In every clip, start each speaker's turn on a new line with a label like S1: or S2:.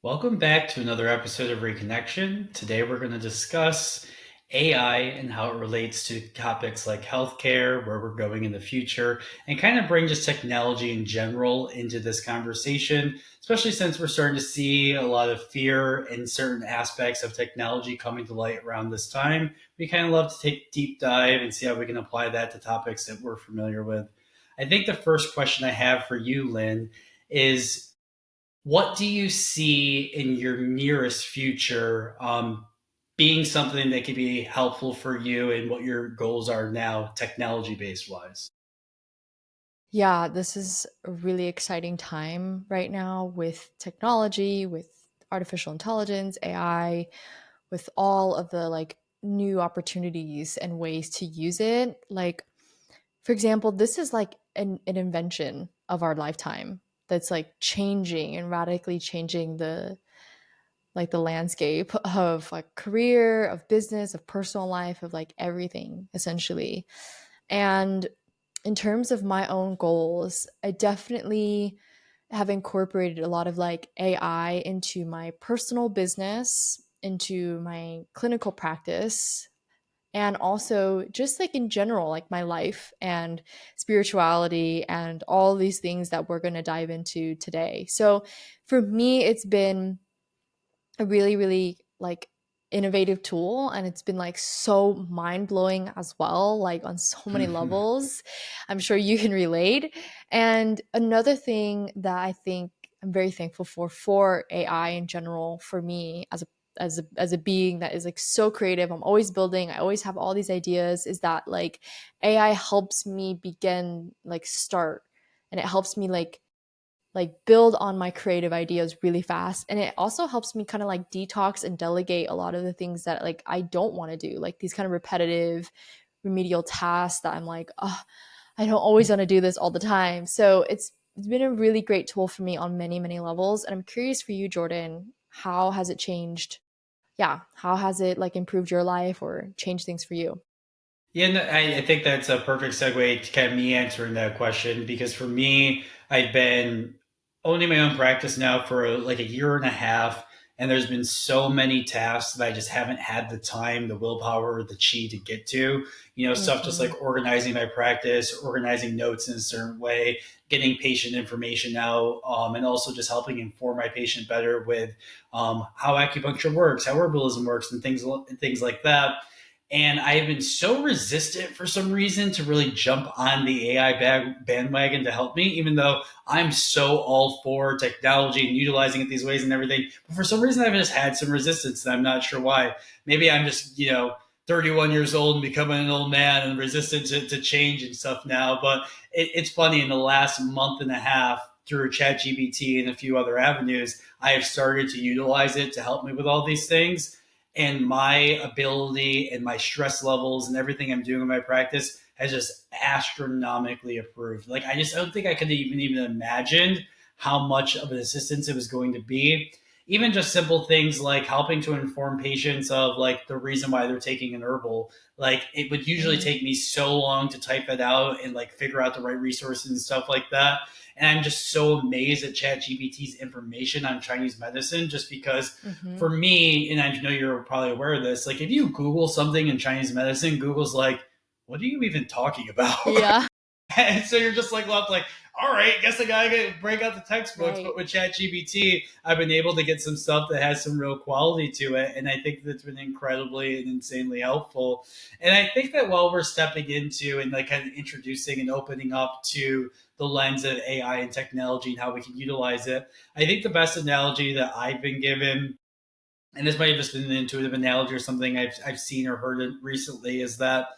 S1: Welcome back to another episode of Reconnection. Today we're going to discuss AI and how it relates to topics like healthcare, where we're going in the future, and kind of bring just technology in general into this conversation, especially since we're starting to see a lot of fear in certain aspects of technology coming to light around this time. We kind of love to take a deep dive and see how we can apply that to topics that we're familiar with. I think the first question I have for you, Lynn, is what do you see in your nearest future being something that could be helpful for you and what your goals are now, technology based wise?
S2: Yeah, this is a really exciting time right now with technology, with artificial intelligence, AI, with all of the new opportunities and ways to use it. For example, this is like an invention of our lifetime that's like changing and radically changing the landscape of like career, of business, of personal life, of like everything essentially. And in terms of my own goals, I definitely have incorporated a lot of like AI into my personal business, into my clinical practice, and also just like in general, like my life and spirituality and all these things that we're going to dive into today. So for me, it's been a really, really like innovative tool, and it's been like so mind-blowing as well, like on so many levels. I'm sure you can relate. And another thing that I think I'm very thankful for AI in general, for me as a being that is like so creative, I'm always building, I always have all these ideas, is that like AI helps me begin like start, and it helps me like build on my creative ideas really fast, and it also helps me kind of like detox and delegate a lot of the things that like I don't want to do, like these kind of repetitive remedial tasks that I'm like, oh, I don't always want to do this all the time. So it's been a really great tool for me on many levels, and I'm curious for you, Jordan, how has it changed? Yeah, how has it like improved your life or changed things for you?
S1: Yeah, no, I think that's a perfect segue to kind of me answering that question because for me, I've been owning my own practice now for like a year and a half, and there's been so many tasks that I just haven't had the time, the willpower, or the chi to get to. Stuff just
S2: Mm-hmm.
S1: like organizing my practice, organizing notes in a certain way, getting patient information out, and also just helping inform my patient better with how acupuncture works, how herbalism works, and things like that. And I have been so resistant for some reason to really jump on the AI bandwagon to help me, even though I'm so all for technology and utilizing it these ways and everything. But for some reason, I've just had some resistance, and I'm not sure why. Maybe I'm just, 31 years old and becoming an old man and resistant to change and stuff now. But it's funny, in the last month and a half, through ChatGPT and a few other avenues, I have started to utilize it to help me with all these things, and my ability and my stress levels and everything I'm doing in my practice has just astronomically improved. Like I don't think I could even imagined how much of an assistance it was going to be. Even just simple things like helping to inform patients of like the reason why they're taking an herbal. Like it would usually
S2: Mm-hmm.
S1: take me so long to type that out and like figure out the right resources and stuff like that. And I'm just so amazed at ChatGPT's information on Chinese medicine, just because
S2: Mm-hmm.
S1: for me, and I know you're probably aware of this, like if you Google something in Chinese medicine, Google's like, what are you even talking about?
S2: Yeah.
S1: And so you're just like left like, all right, guess I gotta break out the textbooks. But
S2: Right.
S1: with ChatGPT, I've been able to get some stuff that has some real quality to it, and I think that's been incredibly and insanely helpful. And I think that while we're stepping into and like kind of introducing and opening up to the lens of AI and technology and how we can utilize it, I think the best analogy that I've been given, and this might have just been an intuitive analogy or something I've seen or heard it recently, is that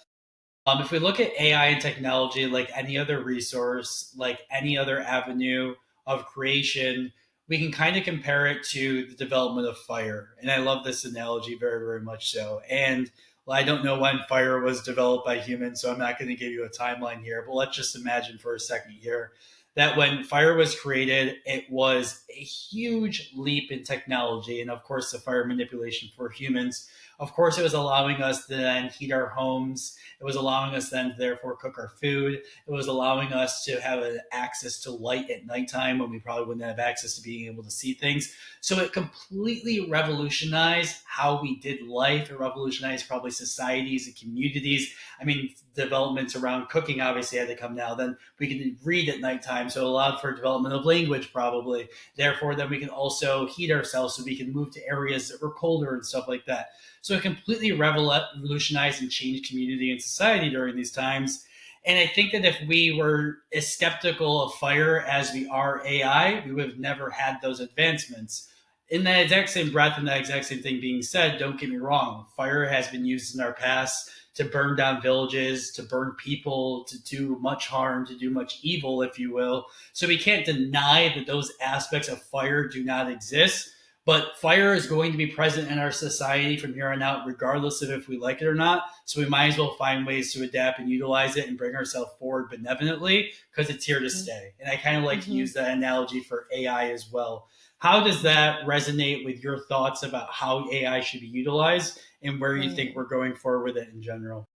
S1: if we look at AI and technology like any other resource, like any other avenue of creation, we can kind of compare it to the development of fire. And I love this analogy very, very much so. And well, I don't know when fire was developed by humans, so I'm not going to give you a timeline here, but let's just imagine for a second here that when fire was created, it was a huge leap in technology. And of course, the fire manipulation for humans. Of course, it was allowing us to then heat our homes. It was allowing us then to therefore cook our food. It was allowing us to have access to light at nighttime when we probably wouldn't have access to being able to see things. So it completely revolutionized how we did life. It revolutionized probably societies and communities. I mean, developments around cooking obviously had to come now. Then we can read at nighttime, so it allowed for development of language probably. Therefore, then we can also heat ourselves so we can move to areas that were colder and stuff like that. So it completely revolutionized and changed community and society during these times. And I think that if we were as skeptical of fire as we are AI, we would have never had those advancements. In that exact same breath and that exact same thing being said, don't get me wrong, fire has been used in our past to burn down villages, to burn people, to do much harm, to do much evil, if you will. So we can't deny that those aspects of fire do not exist. But fire is going to be present in our society from here on out, regardless of if we like it or not. So we might as well find ways to adapt and utilize it and bring ourselves forward benevolently because it's here to stay. And I kind of like to
S2: Mm-hmm.
S1: use that analogy for AI as well. How does that resonate with your thoughts about how AI should be utilized and where you think
S2: Right.
S1: we're going forward with it in general?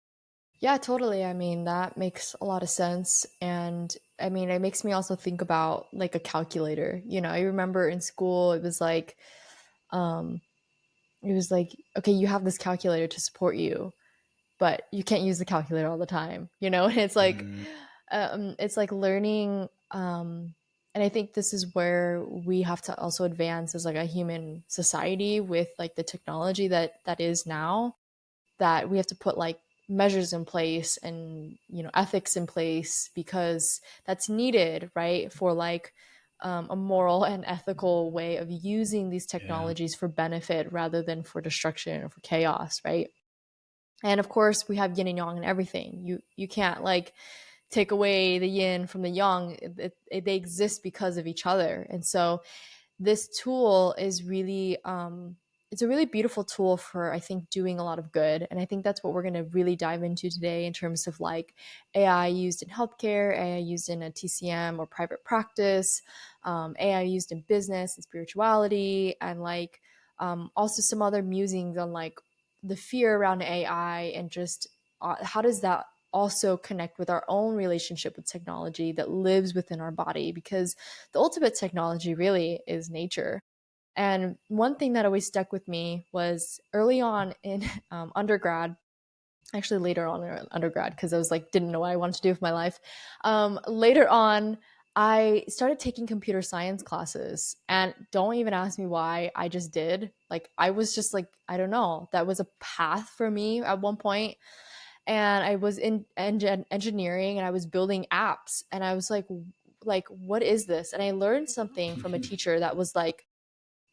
S2: Yeah, totally. I mean, that makes a lot of sense. And I mean, it makes me also think about like a calculator. You know, I remember in school, um, it was like, okay, you have this calculator to support you, but you can't use the calculator all the time, you know? And
S1: Mm,
S2: it's like learning, and I think this is where we have to also advance as like a human society with like the technology that is now, that we have to put like measures in place and ethics in place because that's needed, right, for like a moral and ethical way of using these
S1: yeah.
S2: technologies for benefit rather than for destruction or for chaos, right? And of course we have yin and yang in everything. You can't like take away the yin from the yang. They exist because of each other. And so this tool is really it's a really beautiful tool for, I think, doing a lot of good. And I think that's what we're going to really dive into today in terms of like AI used in healthcare, AI used in a TCM or private practice, AI used in business and spirituality, and like also some other musings on like the fear around AI and just how does that also connect with our own relationship with technology that lives within our body, because the ultimate technology really is nature. And one thing that always stuck with me was early on in undergrad, actually later on in undergrad, because I was like, didn't know what I wanted to do with my life. Later on, I started taking computer science classes, and don't even ask me why. I just did. Like, I was just like, I don't know. That was a path for me at one point, and I was in engineering, and I was building apps, and I was like, what is this? And I learned something from a teacher that was like,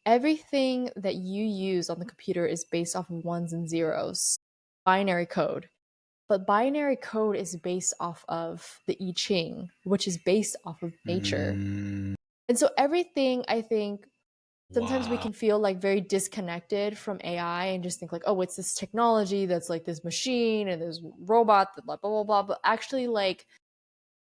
S2: everything that you use on the computer is based off of ones and zeros, binary code. But binary code is based off of the I Ching, which is based off of nature.
S1: Mm,
S2: And so everything, I think, sometimes we
S1: wow.
S2: can feel like very disconnected from AI and just think like, oh, it's this technology that's like this machine and this robot that blah blah blah blah. But actually, like,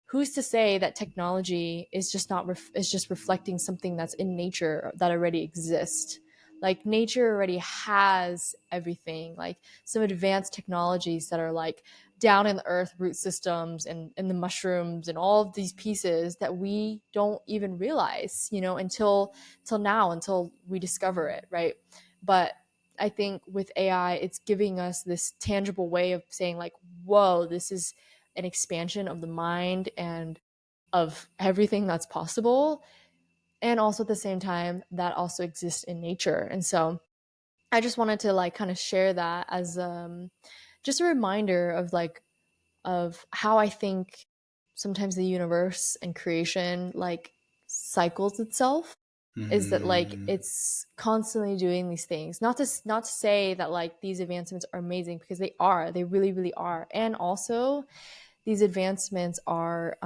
S2: who's to say that technology is just not is just reflecting something that's in nature that already exists? Like, nature already has everything, like some advanced technologies that are like down in the earth root systems and the mushrooms and all of these pieces that we don't even realize, until now, until we discover it, right? But I think with AI, it's giving us this tangible way of saying like, whoa, this is an expansion of the mind and of everything that's possible. And also at the same time, that also exists in nature. And so I just wanted to like kind of share that as just a reminder of like of how I think sometimes the universe and creation like cycles itself, is that like
S1: Mm,
S2: it's constantly doing these things, not to say that like these advancements are amazing, because they really really are. And also these advancements are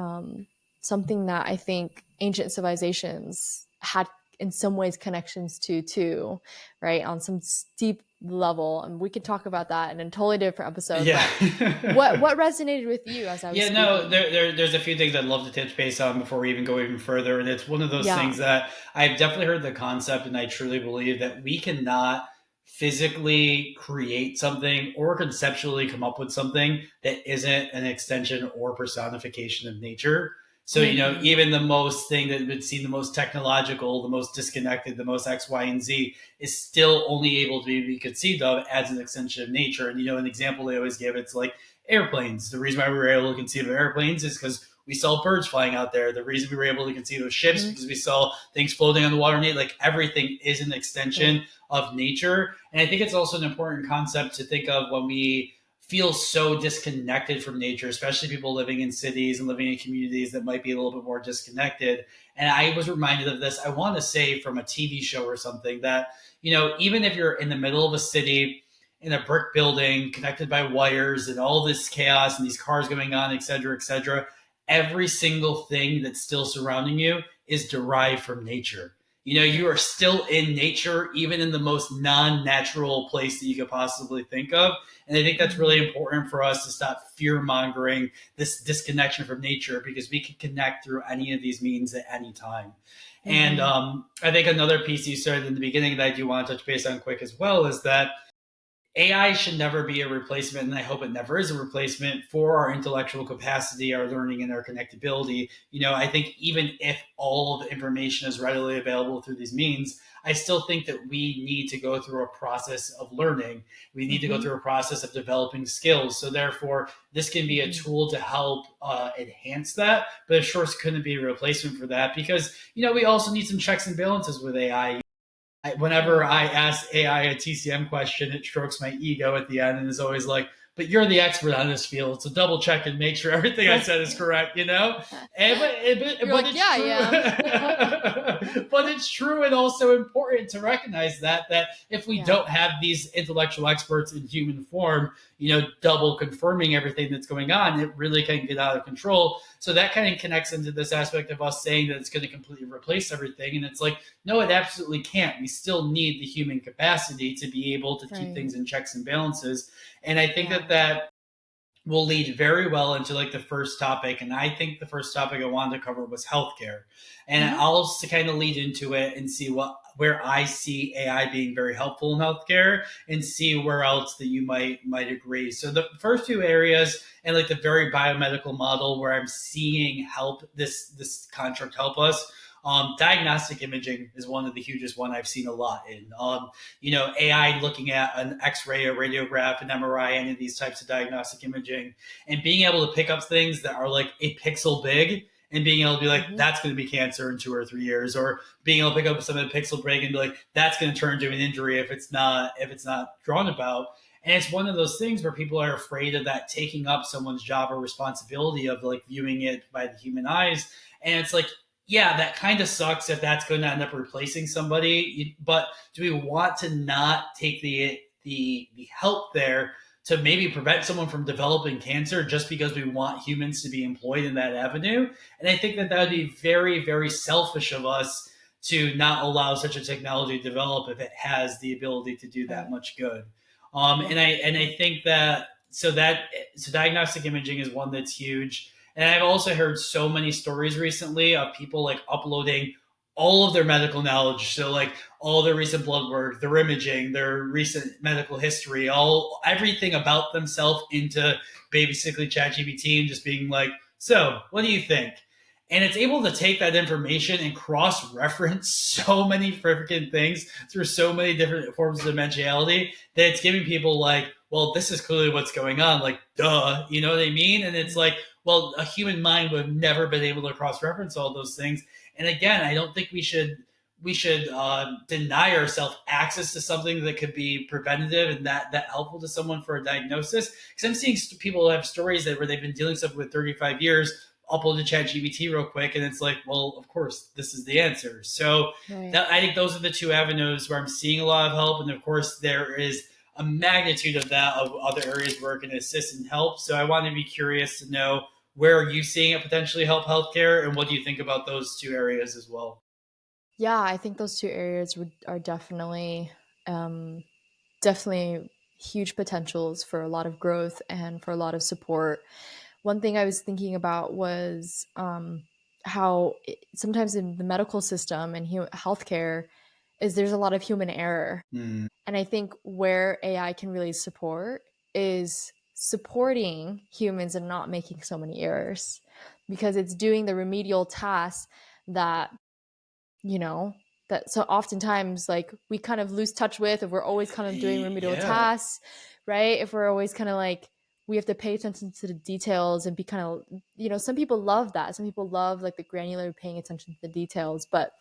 S2: something that I think ancient civilizations had in some ways connections to too, right? On some steep level, and we could talk about that in a totally different episode.
S1: Yeah.
S2: But what resonated with you as I was
S1: Yeah, no,
S2: speaking?
S1: there's a few things I'd love to touch base on before we even go even further. And it's one of those
S2: Yeah.
S1: things that I've definitely heard the concept, and I truly believe that we cannot physically create something or conceptually come up with something that isn't an extension or personification of nature. So,
S2: Mm-hmm.
S1: even the most thing that would seem the most technological, the most disconnected, the most X, Y, and Z is still only able to be conceived of as an extension of nature. And, an example they always give, it's like airplanes. The reason why we were able to conceive of airplanes is because we saw birds flying out there. The reason we were able to conceive of ships
S2: Mm-hmm.
S1: because we saw things floating on the water. Like everything is an
S2: Right.
S1: extension of nature. And I think it's also an important concept to think of when we feel so disconnected from nature, especially people living in cities and living in communities that might be a little bit more disconnected. And I was reminded of this, I want to say from a TV show or something, that, even if you're in the middle of a city in a brick building connected by wires and all this chaos and these cars going on, et cetera, et cetera, every single thing that's still surrounding you is derived from nature. You are
S2: Yes.
S1: still in nature, even in the most non natural place that you could possibly think of. And I think that's
S2: Mm-hmm.
S1: really important for us to stop fear mongering this disconnection from nature, because we can connect through any of these means at any time. And
S2: Mm-hmm.
S1: I think another piece you started in the beginning that I do want to touch base on quick as well is that AI should never be a replacement, and I hope it never is a replacement for our intellectual capacity, our learning, and our connectability. I think even if all of the information is readily available through these means, I still think that we need to go through a process of learning. We need to go
S2: Mm-hmm.
S1: through a process of developing skills. So, therefore, this can be a
S2: Mm-hmm.
S1: tool to help enhance that, but it sure couldn't be a replacement for that, because, we also need some checks and balances with AI. Whenever
S2: Right.
S1: I ask AI a TCM question, it strokes my ego at the end and is always like, "But you're the expert on this field, so double check and make sure everything I said is correct." And,
S2: You're
S1: but
S2: like,
S1: it's
S2: yeah, I
S1: true,
S2: am.
S1: but it's true, and also important to recognize that if we
S2: Yeah.
S1: don't have these intellectual experts in human form, double confirming everything that's going on, it really can get out of control. So that kind of connects into this aspect of us saying that it's going to completely replace everything, and it's like, no, it absolutely can't. We still need the human capacity to be able to keep
S2: Right.
S1: things in checks and balances. And I think
S2: Yeah.
S1: that will lead very well into like the first topic. And I think the first topic I wanted to cover was healthcare. And
S2: Mm-hmm.
S1: I'll just kind of lead into it and see where I see AI being very helpful in healthcare, and see where else that you might agree. So the first two areas, and like the very biomedical model where I'm seeing help this contract help us. Diagnostic imaging is one of the hugest one I've seen a lot in. AI looking at an X-ray, a radiograph, an MRI, any of these types of diagnostic imaging, and being able to pick up things that are like a pixel big, and being able to be like,
S2: Mm-hmm.
S1: that's going to be cancer in 2 or 3 years, or being able to pick up something pixel big and be like, that's going to turn into an injury if it's not drawn about. And it's one of those things where people are afraid of that taking up someone's job or responsibility of like viewing it by the human eyes. And it's like, yeah, that kind of sucks if that's going to end up replacing somebody. But do we want to not take the help there to maybe prevent someone from developing cancer just because we want humans to be employed in that avenue? And I think that would be very, very selfish of us to not allow such a technology to develop if it has the ability to do that
S2: Right.
S1: much good. And
S2: Yeah.
S1: I think that so diagnostic imaging is one that's huge. And I've also heard so many stories recently of people like uploading all of their medical knowledge. So like all their recent blood work, their imaging, their recent medical history, all everything about themselves into basically ChatGPT, and just being like, so what do you think? And it's able to take that information and cross reference so many freaking things through so many different forms of dimensionality that it's giving people like, well, this is clearly what's going on. Like, duh, you know what I mean? And it's like, well, a human mind would have never been able to cross reference all those things. And again, I don't think we should deny ourselves access to something that could be preventative and that helpful to someone for a diagnosis. Because I'm seeing people have stories where they've been dealing with stuff with 35 years, upload to ChatGPT real quick, and it's like, well, of course, this is the answer. So
S2: Right.
S1: I think those are the two avenues where I'm seeing a lot of help, and of course, there is a magnitude of that of other areas where it can assist and help. So I want to be curious to know, where are you seeing it potentially help healthcare, and what do you think about those two areas as well?
S2: Yeah, I think those two areas are definitely definitely huge potentials for a lot of growth and for a lot of support. One thing I was thinking about was how sometimes in the medical system and healthcare is there's a lot of human error.
S1: Mm.
S2: And I think where AI can really support is supporting humans and not making so many errors, because it's doing the remedial tasks that, you know, that so oftentimes like we kind of lose touch with if we're always kind of doing remedial
S1: Yeah.
S2: tasks, right? If we're always kind of like we have to pay attention to the details and be kind of, some people love that. Some people love like the granular paying attention to the details, but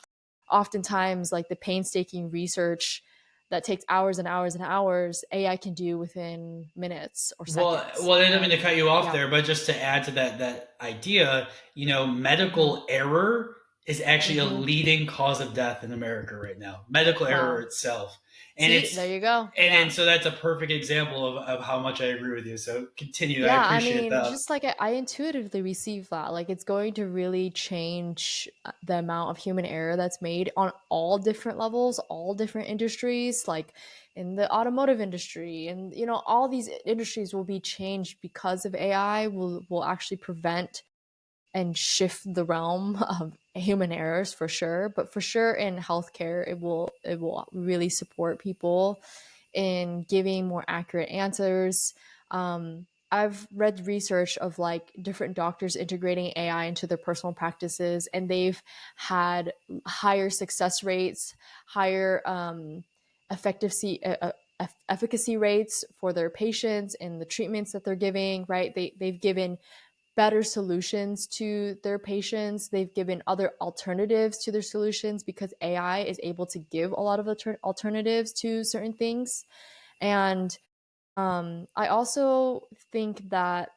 S2: oftentimes like the painstaking research that takes hours and hours and hours, AI can do within minutes or seconds.
S1: I didn't mean to
S2: And
S1: cut you off
S2: yeah.
S1: there, but just to add to that idea,
S2: Mm-hmm.
S1: medical error is actually a
S2: Mm-hmm.
S1: leading cause of death in America right now. Medical error
S2: Wow.
S1: itself, and
S2: See, there you go.
S1: and
S2: Yeah.
S1: so that's a perfect example of how much I agree with you. So continue. I
S2: Yeah, I
S1: appreciate
S2: mean,
S1: that.
S2: just like I intuitively receive that. Like, it's going to really change the amount of human error that's made on all different levels, all different industries, like in the automotive industry. And, all these industries will be changed because of AI, will actually prevent and shift the realm of human errors for sure. But for sure in healthcare, it will really support people in giving more accurate answers. I've read research of like different doctors integrating AI into their personal practices, and they've had higher success rates, higher effectiveness, efficacy rates for their patients and the treatments that they're giving. Right? They've given better solutions to their patients. They've given other alternatives to their solutions because AI is able to give a lot of alternatives to certain things. And I also think that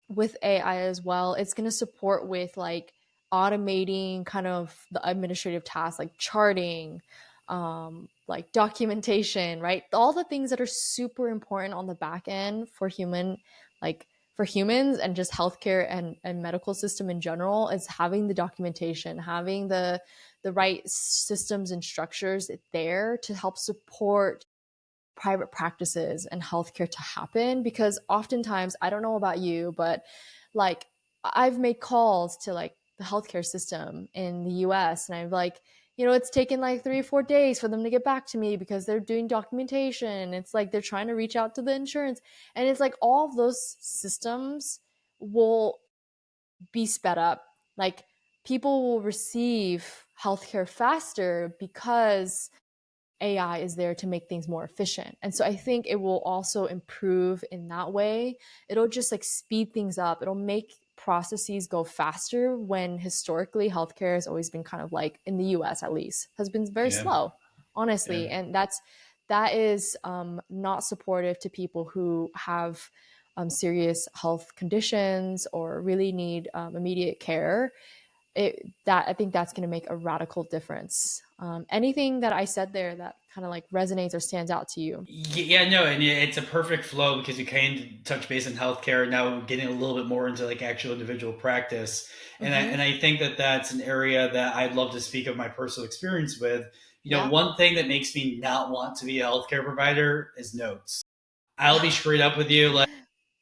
S2: with AI as well, it's going to support with like automating kind of the administrative tasks like charting, like documentation, right? All the things that are super important on the back end for like for humans and just healthcare and medical system in general is having the documentation, having the right systems and structures there to help support private practices and healthcare to happen. Because oftentimes, I don't know about you, but like I've made calls to like the healthcare system in the US, and I'm like, it's taken like 3 or 4 days for them to get back to me because they're doing documentation. It's like they're trying to reach out to the insurance, and it's like all of those systems will be sped up. Like people will receive healthcare faster because AI is there to make things more efficient. And so I think it will also improve in that way. It'll just like speed things up. It'll make processes go faster when historically healthcare has always been kind of like in the US at least has been very
S1: Yeah.
S2: slow,
S1: Yeah.
S2: honestly. And that is not supportive to people who have serious health conditions or really need immediate care. That I think that's going to make a radical difference. Anything that I said there that kind of like resonates or stands out to you?
S1: Yeah, no, and it's a perfect flow because you kind of touch base in healthcare, now getting a little bit more into like actual individual practice, and
S2: Mm-hmm.
S1: I think that that's an area that I'd love to speak of my personal experience with.
S2: Yeah.
S1: One thing that makes me not want to be a healthcare provider is notes. I'll be straight up with you,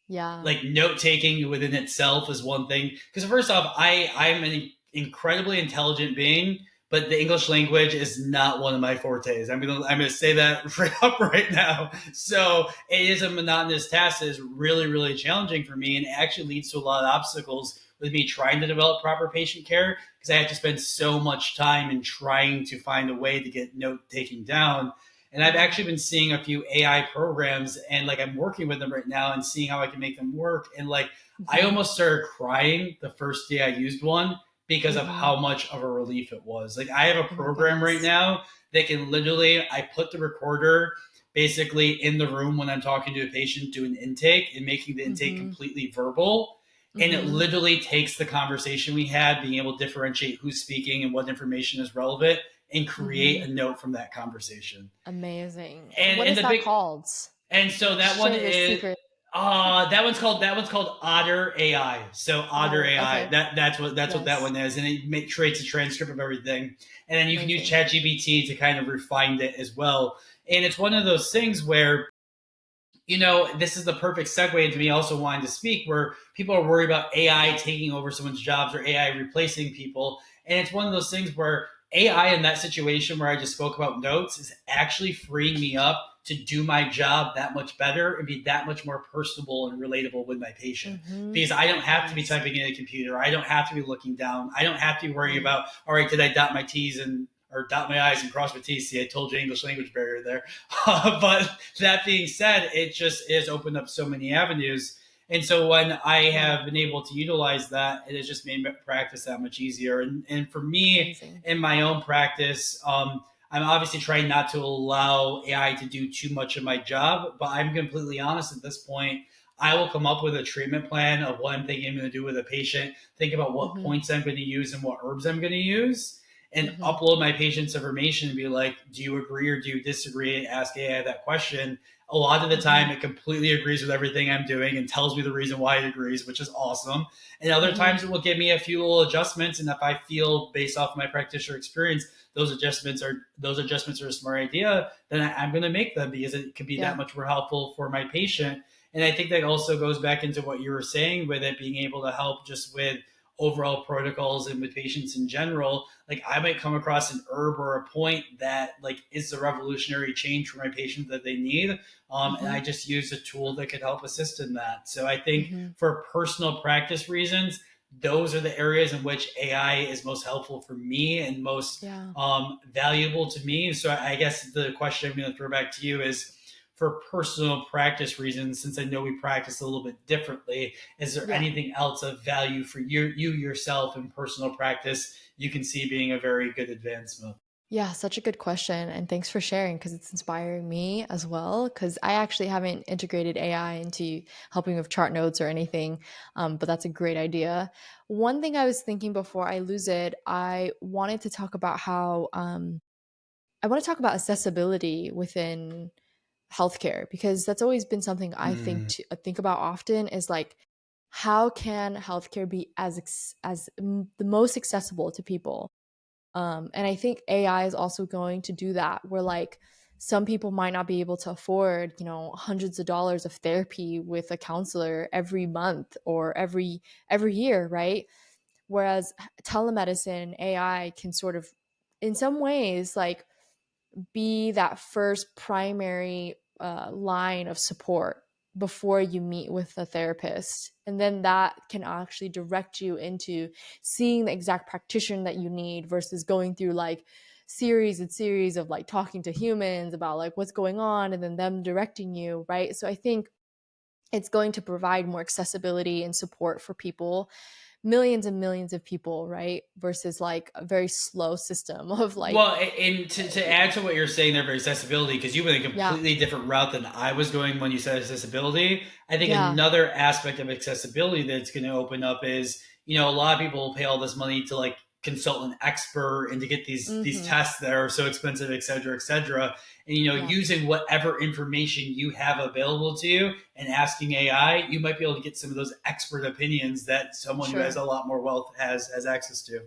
S2: Yeah.
S1: like note taking within itself is one thing, because first off, I'm an incredibly intelligent being, but the English language is not one of my fortes. I'm gonna say that right up right now. So it is a monotonous task that is really really challenging for me, and it actually leads to a lot of obstacles with me trying to develop proper patient care because I have to spend so much time in trying to find a way to get note taking down. And I've
S2: Yeah.
S1: actually been seeing a few AI programs, and like I'm working with them right now and seeing how I can make them work. And like I
S2: Mm-hmm.
S1: almost started crying the first day I used one because of
S2: Mm-hmm.
S1: how much of a relief it was. Like I have a
S2: Oh my
S1: program right
S2: goodness.
S1: now that can literally, I put the recorder basically in the room when I'm talking to a patient doing intake and making the intake
S2: Mm-hmm.
S1: completely verbal. And it
S2: Mm-hmm.
S1: literally takes the conversation we had, being able to differentiate who's speaking and what information is relevant, and create
S2: Mm-hmm.
S1: a note from that conversation.
S2: Amazing.
S1: And
S2: What
S1: and
S2: is
S1: the
S2: that
S1: big
S2: called?
S1: and so that one
S2: Share your
S1: is
S2: secret.
S1: that one's called Otter AI. So Otter
S2: Oh,
S1: AI,
S2: okay.
S1: that's what that
S2: Yes.
S1: one is, and creates a transcript of everything, and then you can use
S2: Amazing.
S1: ChatGPT to kind of refine it as well. And it's one of those things where, this is the perfect segue into me also wanting to speak, where people are worried about AI taking over someone's jobs or AI replacing people. And it's one of those things where AI in that situation where I just spoke about notes is actually freeing me up to do my job that much better and be that much more personable and relatable with my patient.
S2: Mm-hmm.
S1: Because I don't have to be
S2: Yes.
S1: typing in a computer. I don't have to be looking down. I don't have to be worrying
S2: Right.
S1: about, all right, did I dot my T's and or dot my I's and cross my T's? See, I told you English language barrier there. But that being said, it just has opened up so many avenues. And so when I
S2: Yeah.
S1: have been able to utilize that, it has just made practice that much easier. And for me,
S2: Amazing.
S1: in my own practice, I'm obviously trying not to allow AI to do too much of my job, but I'm completely honest at this point. I will come up with a treatment plan of what I'm thinking I'm going to do with a patient, think about what
S2: Mm-hmm.
S1: points I'm going to use and what herbs I'm going to use, and
S2: Mm-hmm.
S1: upload my patient's information and be like, do you agree or do you disagree? Ask AI that question. A lot of the
S2: Mm-hmm.
S1: time, it completely agrees with everything I'm doing and tells me the reason why it agrees, which is awesome. And other
S2: Mm-hmm.
S1: times, it will give me a few little adjustments. And if I feel, based off my practitioner experience, those adjustments are a smart idea, then I'm going to make them because it could be that
S2: Yeah.
S1: much more helpful for my patient. And I think that also goes back into what you were saying with it being able to help just with overall protocols and with patients in general. Like I might come across an herb or a point that like is the revolutionary change for my patient that they need, and
S2: Mm-hmm.
S1: I just use a tool that could help assist in that. So I think
S2: Mm-hmm.
S1: for personal practice reasons, those are the areas in which AI is most helpful for me and most
S2: Yeah.
S1: valuable to me. So I guess the question I'm going to throw back to you is, for personal practice reasons, since I know we practice a little bit differently, is there
S2: Yeah.
S1: anything else of value for you yourself in personal practice you can see being a very good advancement?
S2: Yeah, such a good question. And thanks for sharing because it's inspiring me as well. Because I actually haven't integrated AI into helping with chart notes or anything, but that's a great idea. One thing I was thinking before I lose it, I wanted to talk about how I want to talk about accessibility within healthcare because that's always been something I
S1: Mm.
S2: think about often is like how can healthcare be the most accessible to people. And I think AI is also going to do that where like some people might not be able to afford, hundreds of dollars of therapy with a counselor every month or every year, right? Whereas telemedicine, AI can sort of in some ways like be that first primary line of support before you meet with a therapist. And then that can actually direct you into seeing the exact practitioner that you need versus going through like series and series of like talking to humans about like what's going on and then them directing you, right? So I think it's going to provide more accessibility and support for people, millions and millions of people, right? Versus like a very slow system of like,
S1: Well, and to add to what you're saying there for accessibility, because you went a
S2: yeah,
S1: completely different route than I was going when you said accessibility. I think
S2: yeah,
S1: another aspect of accessibility that's going to open up is, a lot of people pay all this money to like consult an expert and to get these
S2: mm-hmm,
S1: tests that are so expensive, et cetera, et cetera. And
S2: yeah,
S1: using whatever information you have available to you and asking AI, you might be able to get some of those expert opinions that
S2: for
S1: someone who has
S2: sure.
S1: a lot more wealth has access to.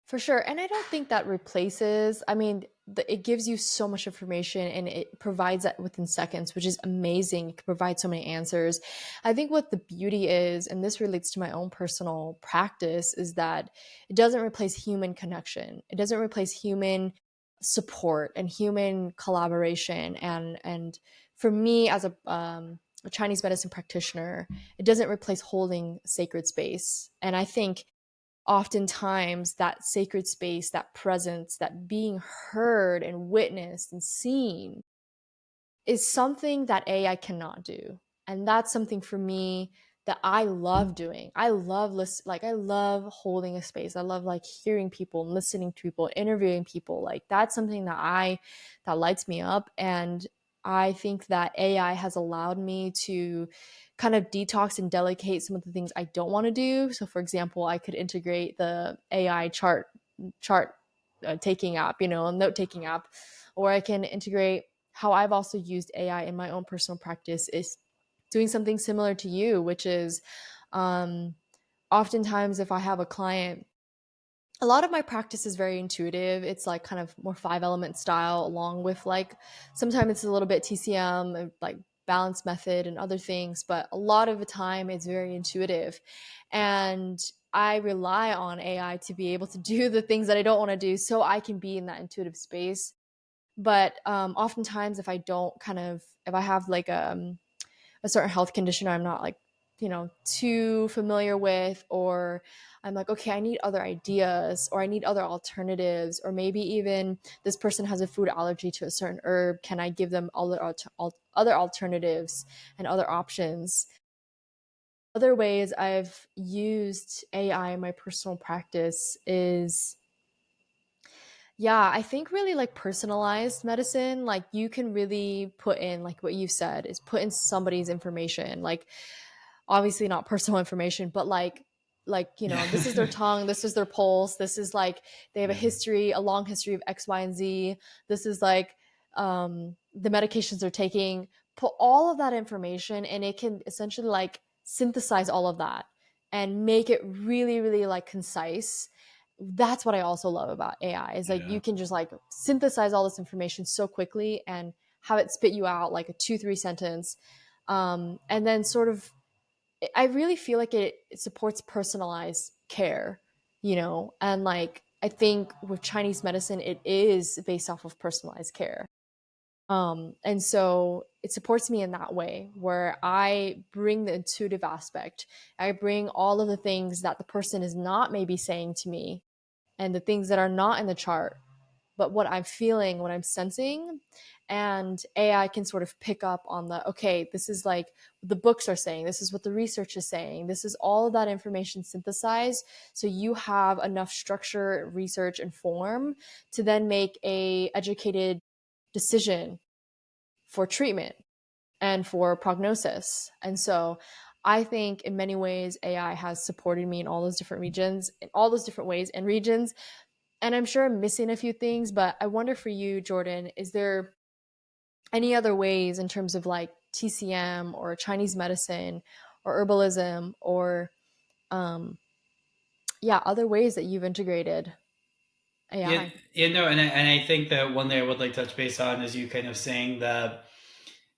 S2: For sure. And I don't think that replaces, I mean, it gives you so much information and it provides that within seconds, which is amazing. It can provide so many answers. I think what the beauty is, and this relates to my own personal practice, is that it doesn't replace human connection. It doesn't replace human support and human collaboration. And for me as a Chinese medicine practitioner, it doesn't replace holding sacred space. And I think oftentimes that sacred space, that presence, that being heard and witnessed and seen is something that AI cannot do. And that's something for me that I love doing. I love I love holding a space. I love like hearing people and listening to people, interviewing people. Like that's something that lights me up. And I think that AI has allowed me to kind of detox and delegate some of the things I don't want to do. So for example, I could integrate the AI chart taking app, a note taking app, or I can integrate how I've also used AI in my own personal practice is doing something similar to you, which is um, oftentimes if I have a client, a lot of my practice is very intuitive. It's like kind of more five element style, along with like sometimes it's a little bit TCM, like balance method and other things, but a lot of the time it's very intuitive. And I rely on AI to be able to do the things that I don't want to do so I can be in that intuitive space. But oftentimes, if I don't kind of, if I have like a certain health condition I'm not like, too familiar with, or I'm like, okay, I need other ideas or I need other alternatives, or maybe even this person has a food allergy to a certain herb. Can I give them other alternatives and other options? Other ways I've used AI in my personal practice is, yeah, I think really like personalized medicine. Like you can really put in, like what you said, is put in somebody's information. Like obviously not personal information, but this is their
S1: Yeah.
S2: tongue, this is their pulse, this is like they have a
S1: Yeah.
S2: history, a long history of X, Y, and Z. This is like the medications they're taking. Put all of that information, and it can essentially like synthesize all of that and make it really, really like concise. That's what I also love about AI is like
S1: Yeah.
S2: you can just like synthesize all this information so quickly and have it spit you out like a 2 3 sentence, and then sort of I really feel like it supports personalized care, and like I think with Chinese medicine, it is based off of personalized care. And so it supports me in that way where I bring the intuitive aspect. I bring all of the things that the person is not maybe saying to me and the things that are not in the chart, but what I'm feeling, what I'm sensing. And AI can sort of pick up on the, okay, this is like what the books are saying, this is what the research is saying, this is all of that information synthesized. So you have enough structure, research, and form to then make a educated decision for treatment and for prognosis. And so I think in many ways AI has supported me in all those different regions, in all those different ways and regions. And I'm sure I'm missing a few things, but I wonder for you, Jordan, is there any other ways in terms of like TCM or Chinese medicine or herbalism or um, yeah, other ways that you've integrated
S1: Yeah,
S2: AI?
S1: and I think that one thing I would like to touch base on is you kind of saying that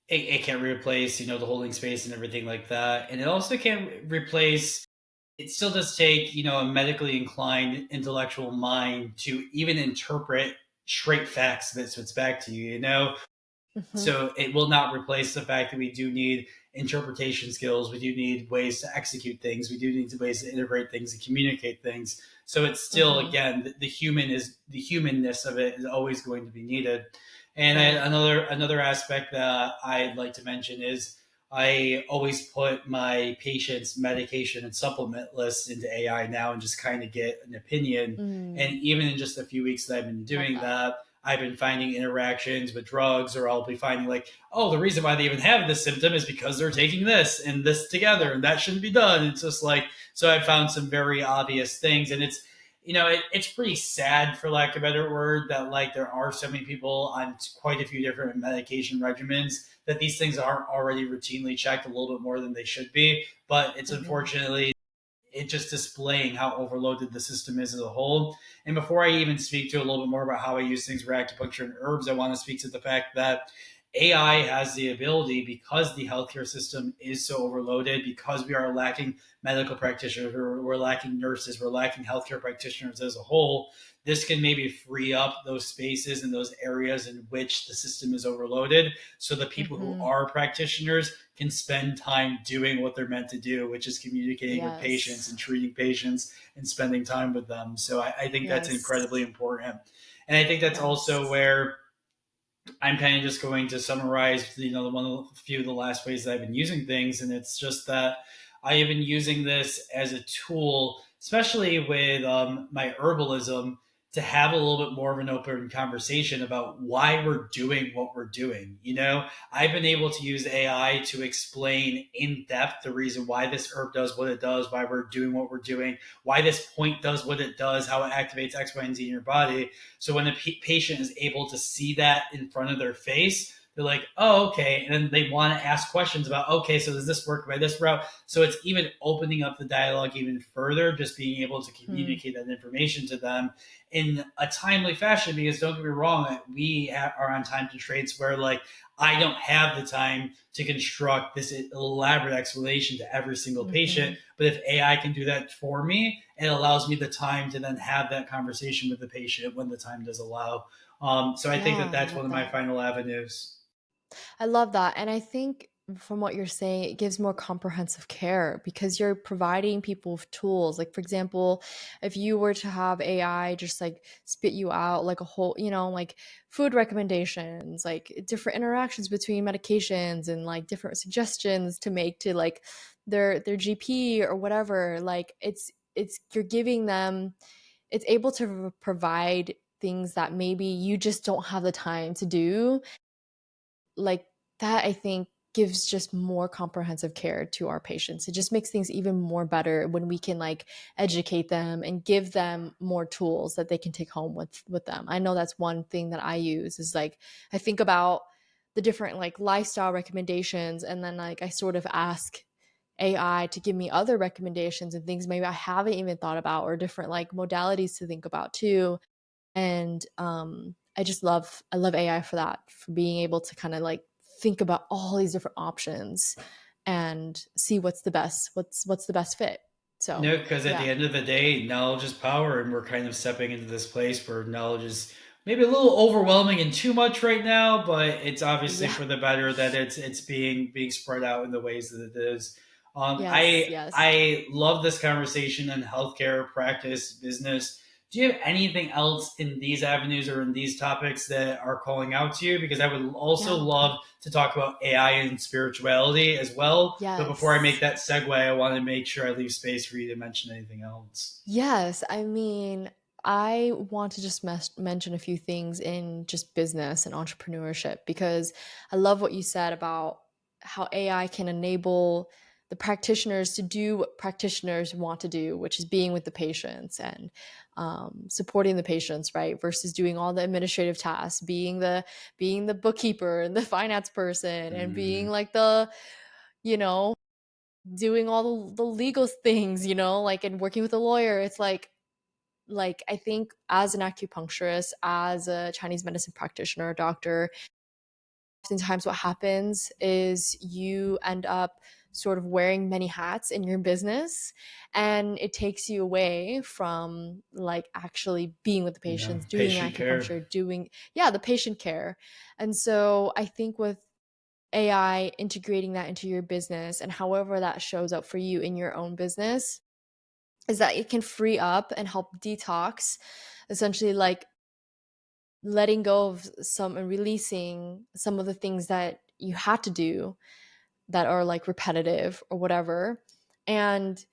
S1: it can't replace, the holding space and everything like that, and it also can't replace. It still does take, a medically inclined intellectual mind to even interpret straight facts that spits back to you.
S2: Mm-hmm.
S1: So it will not replace the fact that we do need interpretation skills. We do need ways to execute things. We do need ways to integrate things and communicate things. So it's still,
S2: Mm-hmm.
S1: again, the humanness of it is always going to be needed. And
S2: Right.
S1: another aspect that I'd like to mention is I always put my patient's medication and supplement lists into AI now and just kind of get an opinion. And
S2: Mm,
S1: even in just a few weeks that I've been
S2: love
S1: doing
S2: that.
S1: that, I've been finding interactions with drugs, or I'll be finding like, oh, the reason why they even have this symptom is because they're taking this and this together,
S2: Yep.
S1: and that shouldn't be done. It's just like, so I found some very obvious things, and it's pretty sad, for lack of a better word, that like there are so many people on quite a few different medication regimens that these things aren't already routinely checked a little bit more than they should be. But it's
S2: Mm-hmm.
S1: unfortunately it just displaying how overloaded the system is as a whole. And before I even speak to a little bit more about how I use things for acupuncture and herbs, I want to speak to the fact that AI has the ability, because the healthcare system is so overloaded, because we are lacking medical practitioners, we're lacking nurses, we're lacking healthcare practitioners as a whole. This can maybe free up those spaces and those areas in which the system is overloaded, so the people who
S2: Mm-hmm.
S1: are practitioners can spend time doing what they're meant to do, which is communicating with patients
S2: Yes.
S1: and treating patients and spending time with them. So I think that's incredibly
S2: Yes.
S1: important. And I think that's also
S2: Yes.
S1: where I'm kind of just going to summarize, the one of the few of the last ways that I've been using things, and it's just that I have been using this as a tool, especially with my herbalism, to have a little bit more of an open conversation about why we're doing what we're doing. I've been able to use AI to explain in depth the reason why this herb does what it does, why we're doing what we're doing, why this point does what it does, how it activates X, Y, and Z in your body. So when a patient is able to see that in front of their face, they're like, oh, okay. And then they want to ask questions about, okay, so does this work by this route? So it's even opening up the dialogue even further, just being able to
S2: Hmm.
S1: communicate that information to them in a timely fashion. Because don't get me wrong, are on time constraints where like I don't have the time to construct this elaborate explanation to every single patient.
S2: Hmm.
S1: But if AI can do that for me, it allows me the time to then have that conversation with the patient when the time does allow. So I think that
S2: Yeah, I
S1: that's
S2: love
S1: one of my
S2: that.
S1: final avenues.
S2: I love that. And I think from what you're saying, it gives more comprehensive care because you're providing people with tools. Like, for example, if you were to have AI just like spit you out like a whole, like food recommendations, like different interactions between medications and like different suggestions to make to like their GP or whatever, like it's you're giving them, it's able to provide things that maybe you just don't have the time to do, like that. I think gives just more comprehensive care to our patients. It just makes things even more better when we can like educate them and give them more tools that they can take home with them. I know that's one thing that I use is like I think about the different like lifestyle recommendations, and then like I sort of ask AI to give me other recommendations and things maybe I haven't even thought about, or different like modalities to think about too. And I love AI for that, for being able to kind of like think about all these different options and see what's the best fit. So
S1: Because at the
S2: yeah.
S1: end of the day, knowledge is power, and we're kind of stepping into this place where knowledge is maybe a little overwhelming and too much right now, but it's obviously
S2: Yeah.
S1: for the better that it's being spread out in the ways that it is.
S2: Yes,
S1: I
S2: yes.
S1: I love this conversation on healthcare practice business. Do you have anything else in these avenues or in these topics that are calling out to you? Because I would also
S2: Yeah.
S1: love to talk about AI and spirituality as well. But before I make
S2: Yes.
S1: that segue, I want to make sure I leave space for you to mention anything else.
S2: Yes, I mean, I want to just mention a few things in just business and entrepreneurship because I love what you said about how AI can enable the practitioners to do what practitioners want to do, which is being with the patients and supporting the patients, right? Versus doing all the administrative tasks, being the bookkeeper and the finance person, and being
S1: Mm,
S2: like the, you know, doing all the legal things, like and working with a lawyer. It's like I think as an acupuncturist, as a Chinese medicine practitioner, doctor, oftentimes what happens is you end up sort of wearing many hats in your business, and it takes you away from like actually being with the
S1: yeah,
S2: patients, doing
S1: patient care.
S2: acupuncture, doing, yeah, the patient care. And so I think with AI integrating that into your business and however that shows up for you in your own business, is that it can free up and help detox, essentially like letting go of some and releasing some of the things that you had to do that are like repetitive or whatever. And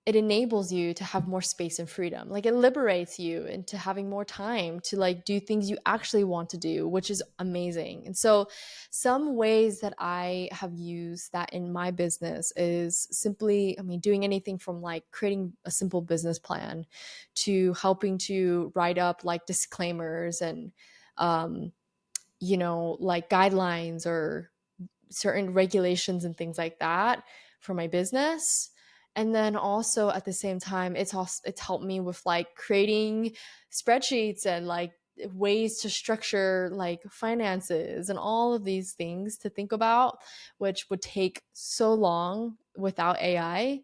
S2: it enables you to have more space and freedom. Like it liberates you into having more time to like do things you actually want to do, which is amazing. And so some ways that I have used that in my business is simply, I mean, doing anything from like creating a simple business plan to helping to write up like disclaimers and um like guidelines or certain regulations and things like that for my business. And then also at the same time, it's helped me with like creating spreadsheets and like ways to structure like finances and all of these things to think about, which would take so long without AI,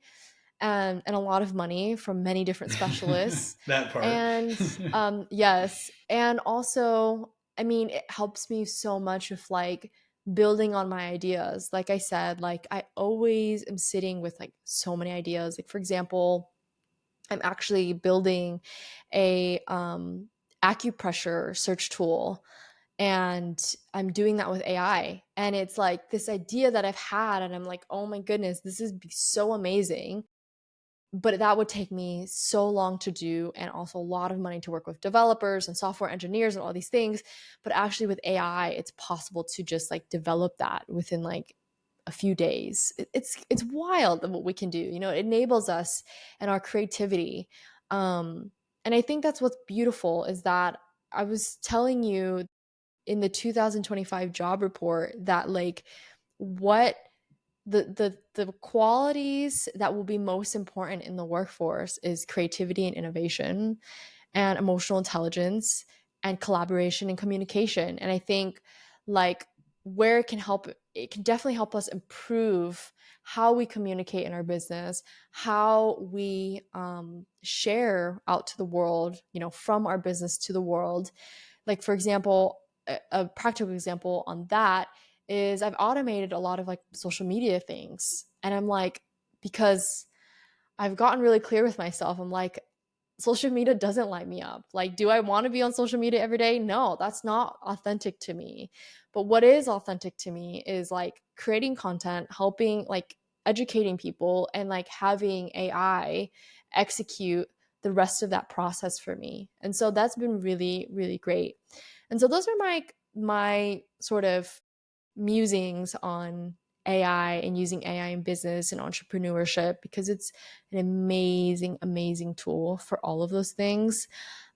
S2: and a lot of money from many different specialists.
S1: That part.
S2: And yes, and also, I mean, it helps me so much with like building on my ideas. Like I said, like I always am sitting with like so many ideas. Like for example, I'm actually building a acupressure search tool, and I'm doing that with AI. And it's like this idea that I've had, and I'm like, oh my goodness, this is so amazing, but that would take me so long to do, and also a lot of money to work with developers and software engineers and all these things. But actually with AI, it's possible to just like develop that within like a few days. It's wild what we can do. It enables us and our creativity. And I think that's what's beautiful is that I was telling you in the 2025 job report that like what the qualities that will be most important in the workforce is creativity and innovation and emotional intelligence and collaboration and communication. And I think like where it can definitely help us improve how we communicate in our business, how we share out to the world, from our business to the world. Like, for example, a practical example on that is I've automated a lot of like social media things. And I'm like, because I've gotten really clear with myself, I'm like, social media doesn't light me up. Like, do I want to be on social media every day? No, that's not authentic to me. But what is authentic to me is like creating content, helping, like educating people, and like having AI execute the rest of that process for me. And so that's been really, really great. And so those are my sort of musings on AI and using AI in business and entrepreneurship, because it's an amazing, amazing tool for all of those things.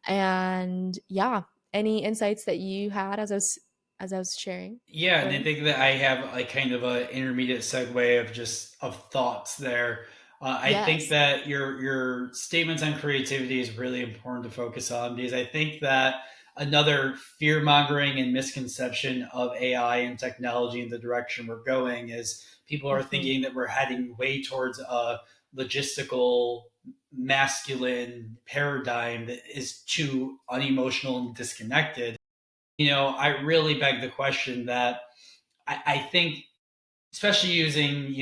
S2: And yeah, any insights that you had as I was sharing?
S1: Yeah,
S2: Go
S1: and I
S2: ahead.
S1: think that I have like kind of a intermediate segue of just of thoughts there. I think
S2: Yes.
S1: that your statements on creativity is really important to focus on, because I think that another fear mongering and misconception of AI and technology and the direction we're going is people are
S2: Mm-hmm.
S1: thinking that we're heading way towards a logistical masculine paradigm that is too unemotional and disconnected. I really beg the question that I think, especially using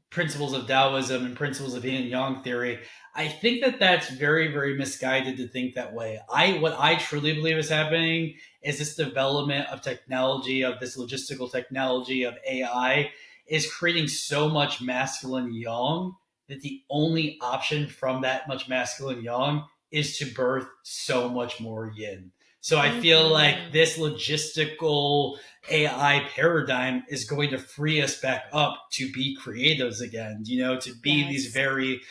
S1: principles of Taoism and principles of Yin and Yang theory, I think that that's very very misguided to think that way. What I truly believe is happening is this development of technology, of this logistical technology of AI, is creating so much masculine yang that the only option from that much masculine yang is to birth so much more yin. So I feel like
S2: Mm-hmm.
S1: this logistical AI paradigm is going to free us back up to be creatives again, to be these
S2: Yes.
S1: very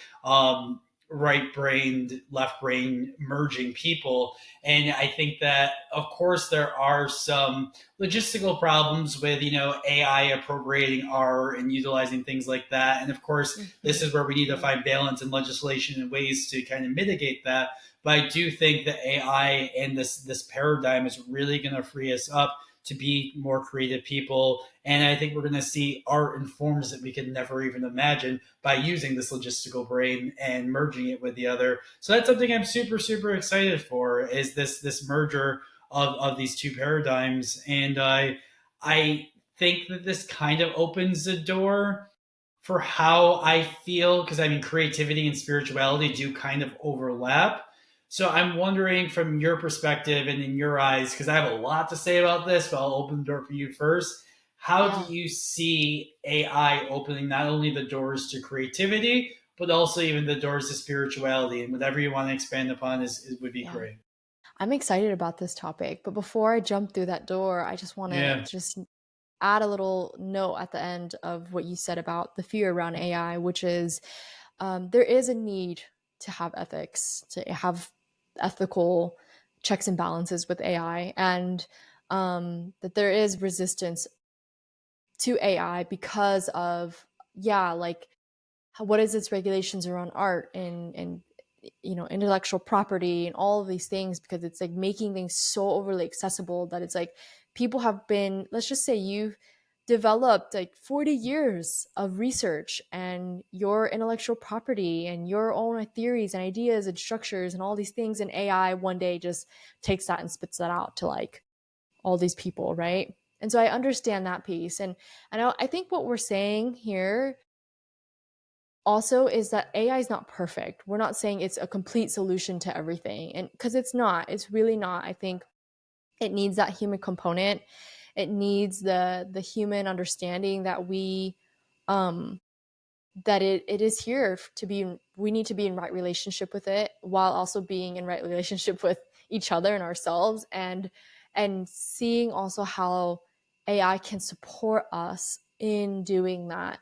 S1: right brained, left brain merging people. And I think that, of course, there are some logistical problems with, AI appropriating art and utilizing things like that. And of course, this
S2: Mm-hmm.
S1: is where we need to
S2: Mm-hmm.
S1: find balance in legislation and ways to kind of mitigate that. But I do think that AI and this paradigm is really going to free us up to be more creative people. And I think we're going to see art in forms that we could never even imagine by using this logistical brain and merging it with the other. So that's something I'm super, super excited for, is this merger of these two paradigms. And I think that this kind of opens the door for how I feel, because I mean, creativity and spirituality do kind of overlap. So I'm wondering from your perspective and in your eyes, because I have a lot to say about this, but I'll open the door for you first. How do
S2: Yeah.
S1: you see AI opening not only the doors to creativity, but also even the doors to spirituality? And whatever you want to expand upon would be
S2: Yeah.
S1: great.
S2: I'm excited about this topic, but before I jump through that door, I just want to
S1: Yeah.
S2: just add a little note at the end of what you said about the fear around AI, which is there is a need to have ethics, to have ethical checks and balances with AI, and that there is resistance to AI because of, yeah, like what is its regulations around art and intellectual property and all of these things, because it's like making things so overly accessible that it's like people have been, let's just say you've developed like 40 years of research and your intellectual property and your own theories and ideas and structures and all these things, and AI one day just takes that and spits that out to like all these people, right? And so I understand that piece. And I think what we're saying here also is that AI is not perfect. We're not saying it's a complete solution to everything. And because it's not, it's really not. I think it needs that human component. It needs the human understanding that um it is here to be, we need to be in right relationship with it while also being in right relationship with each other and ourselves, and seeing also how AI can support us in doing that.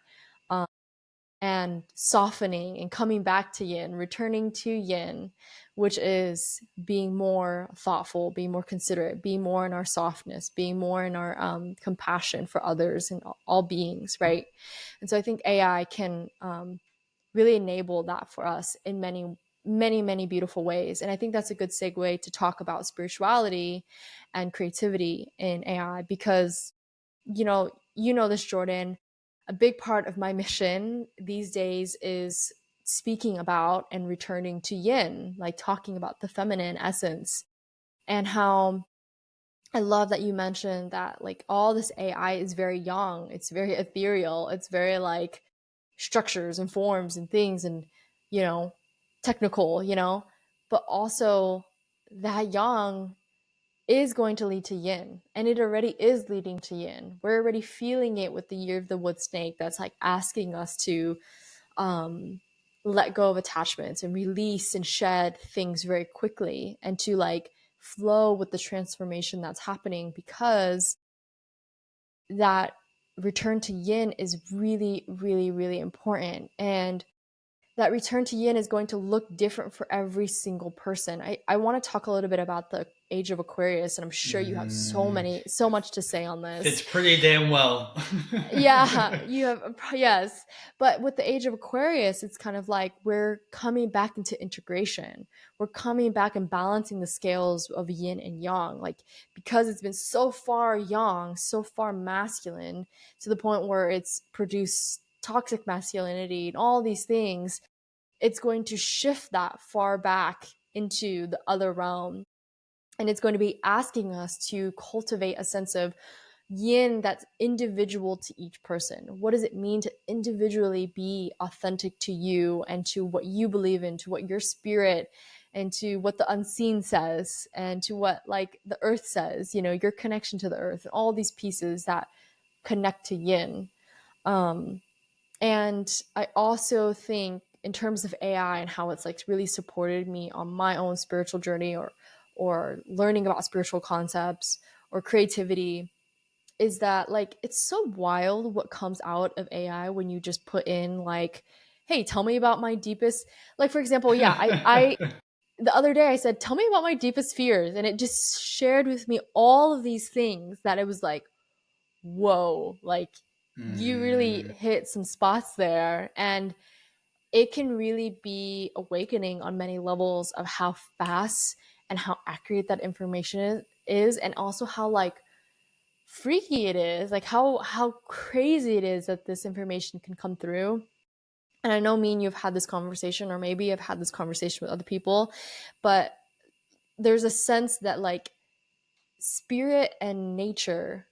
S2: and softening and coming back to yin, returning to yin, which is being more thoughtful, being more considerate, being more in our softness, being more in our compassion for others and all beings, right? And so I think AI can really enable that for us in many, many, many beautiful ways. And I think that's a good segue to talk about spirituality and creativity in AI because, you know this, Jordan. A big part of my mission these days is speaking about and returning to yin, like talking about the feminine essence and how I love that you mentioned that like all this AI is very young. It's very ethereal. It's very like structures and forms and things and, you know, technical, but also that young is going to lead to yin, and it already is leading to yin. We're already feeling it with the year of the wood snake that's like asking us to um let go of attachments and release and shed things very quickly and to like flow with the transformation that's happening, because that return to yin is really, really, really important. And that return to yin is going to look different for every single person. I want to talk a little bit about the age of Aquarius, and I'm sure you have
S1: Mm,
S2: so much to say on
S1: fits
S2: this.
S1: pretty damn well.
S2: Yeah, you have, yes. But with the age of Aquarius, it's kind of like we're coming back into integration. We're coming back and balancing the scales of yin and yang. Like, because it's been so far yang, so far masculine, to the point where it's produced toxic masculinity and all these things, it's going to shift that far back into the other realm. And it's going to be asking us to cultivate a sense of yin that's individual to each person. What does it mean to individually be authentic to you and to what you believe in, to what your spirit and to what the unseen says and to what like the earth says, your connection to the earth and all these pieces that connect to yin. Um, and I also think in terms of AI and how it's like really supported me on my own spiritual journey or learning about spiritual concepts or creativity, is that like it's so wild what comes out of AI when you just put in like, hey, tell me about my deepest, like for example, yeah, I the other day I said, tell me about my deepest fears, and it just shared with me all of these things that it was like, whoa, like you really
S1: Mm,
S2: hit some spots there. And it can really be awakening on many levels of how fast and how accurate that information is, and also how like freaky it is, like how crazy it is that this information can come through. And I know me and you've had this conversation, or maybe I've had this conversation with other people, but there's a sense that like spirit and nature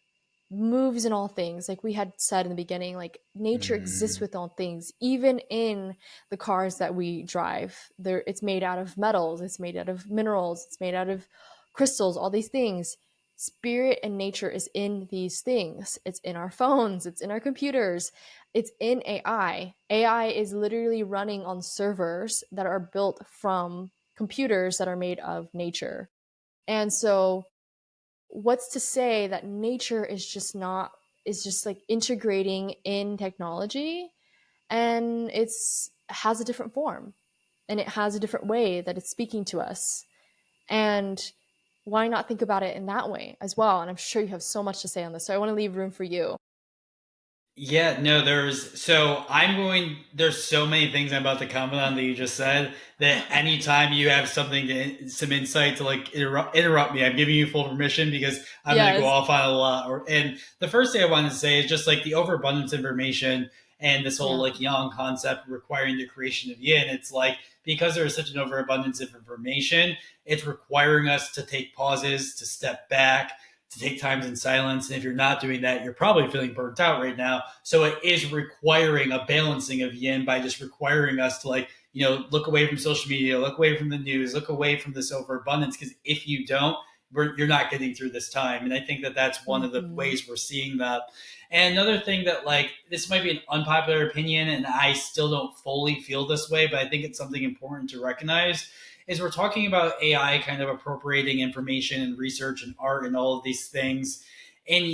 S2: moves in all things. Like we had said in the beginning, like nature exists
S1: mm.
S2: with all things, even in the cars that we drive. There, it's made out of metals, it's made out of minerals, it's made out of crystals, all these things. Spirit and nature is in these things. It's in our phones, it's in our computers, it's in AI. AI is literally running on servers that are built from computers that are made of nature. And so what's to say that nature is just not, is just like integrating in technology, and it's has a different form and it has a different way that it's speaking to us. And why not think about it in that way as well? And I'm sure you have so much to say on this, so I want to leave room for you.
S1: Yeah, no, there's so many things I'm about to comment on that you just said that anytime you have some insight to like interrupt me, I'm giving you full permission because I'm going to go
S2: Yes.
S1: off on a lot. And the first thing I wanted to say is just like the overabundance of information and this whole
S2: Yeah.
S1: like yang concept requiring the creation of yin. It's like, because there is such an overabundance of information, it's requiring us to take pauses, to step back, to take times in silence. And if you're not doing that, you're probably feeling burnt out right now. So it is requiring a balancing of yin by just requiring us to like, look away from social media, look away from the news, look away from this overabundance. Because if you don't, you're not getting through this time. And I think that that's one of the
S2: Mm-hmm.
S1: ways we're seeing that. And another thing that like, this might be an unpopular opinion and I still don't fully feel this way, but I think it's something important to recognize, is we're talking about AI kind of appropriating information and research and art and all of these things. And,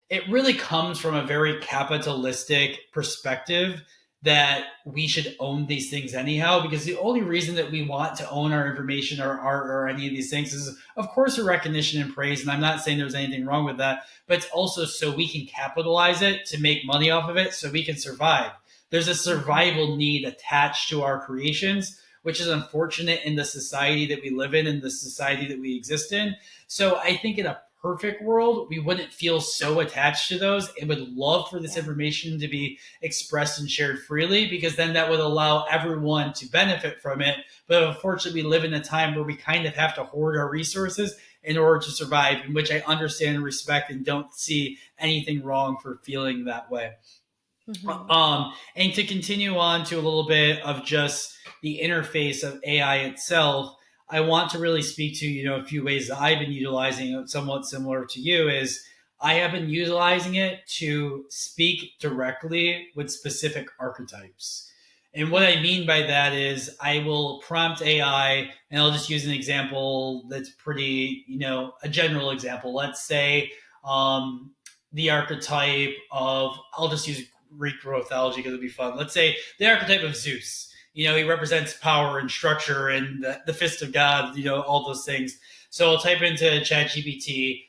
S1: it really comes from a very capitalistic perspective that we should own these things anyhow, because the only reason that we want to own our information or art or any of these things is, of course, for recognition and praise. And I'm not saying there's anything wrong with that, but it's also so we can capitalize it to make money off of it so we can survive. There's a survival need attached to our creations, which is unfortunate in the society that we live in the society that we exist in. So I think in a perfect world, we wouldn't feel so attached to those and would love for this
S2: Yeah.
S1: information to be expressed and shared freely, because then that would allow everyone to benefit from it. But unfortunately, we live in a time where we kind of have to hoard our resources in order to survive, in which I understand and respect and don't see anything wrong for feeling that way.
S2: Hmm.
S1: And to continue on to a little bit of just the interface of AI itself, I want to really speak to, a few ways that I've been utilizing it, somewhat similar to you, is I have been utilizing it to speak directly with specific archetypes. And what I mean by that is I will prompt AI, and I'll just use an example that's pretty, a general example. Let's say the archetype of, I'll just use Greek mythology because it'd be fun. Let's say the archetype of Zeus. He represents power and structure and the fist of God, all those things. So I'll type into ChatGPT,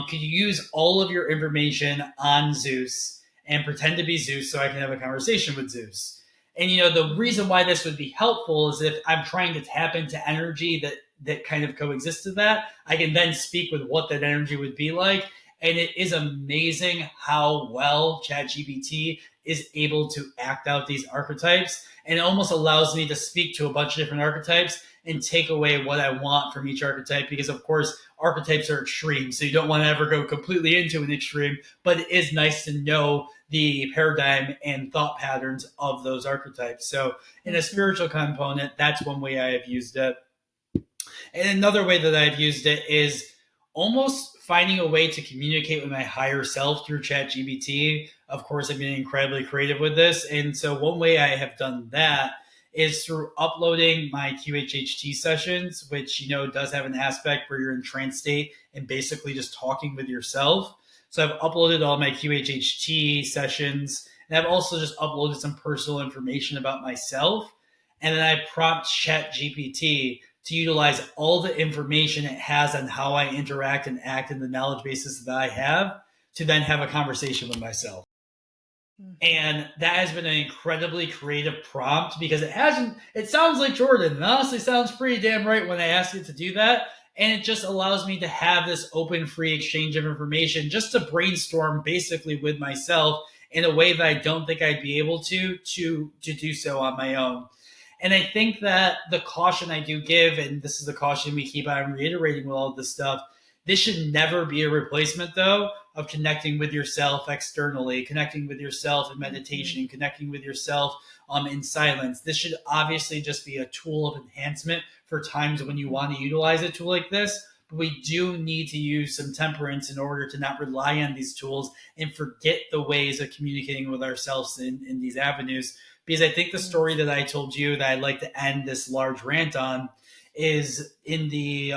S1: could you use all of your information on Zeus and pretend to be Zeus so I can have a conversation with Zeus? And the reason why this would be helpful is if I'm trying to tap into energy that kind of coexists to that, I can then speak with what that energy would be like. And it is amazing how well ChatGPT is able to act out these archetypes. And it almost allows me to speak to a bunch of different archetypes and take away what I want from each archetype. Because, of course, archetypes are extreme. So you don't want to ever go completely into an extreme. But it is nice to know the paradigm and thought patterns of those archetypes. So, in a spiritual component, that's one way I have used it. And another way that I've used it is almost finding a way to communicate with my higher self through ChatGPT. Of course, I've been incredibly creative with this. And so, one way I have done that is through uploading my QHHT sessions, which, does have an aspect where you're in trance state and basically just talking with yourself. So, I've uploaded all my QHHT sessions, and I've also just uploaded some personal information about myself. And then I prompt ChatGPT to utilize all the information it has on how I interact and act in the knowledge bases that I have to then have a conversation with myself. And that has been an incredibly creative prompt because it sounds like Jordan. It honestly sounds pretty damn right when I ask it to do that. And it just allows me to have this open, free exchange of information just to brainstorm basically with myself in a way that I don't think I'd be able to do so on my own. And I think that the caution I do give, and this is the caution we keep on reiterating with all this stuff, this should never be a replacement, though, of connecting with yourself externally, connecting with yourself in meditation, connecting with yourself in silence. This should obviously just be a tool of enhancement for times when you want to utilize a tool like this. But we do need to use some temperance in order to not rely on these tools and forget the ways of communicating with ourselves in these avenues. Because I think the story that I told you that I'd like to end this large rant on is in the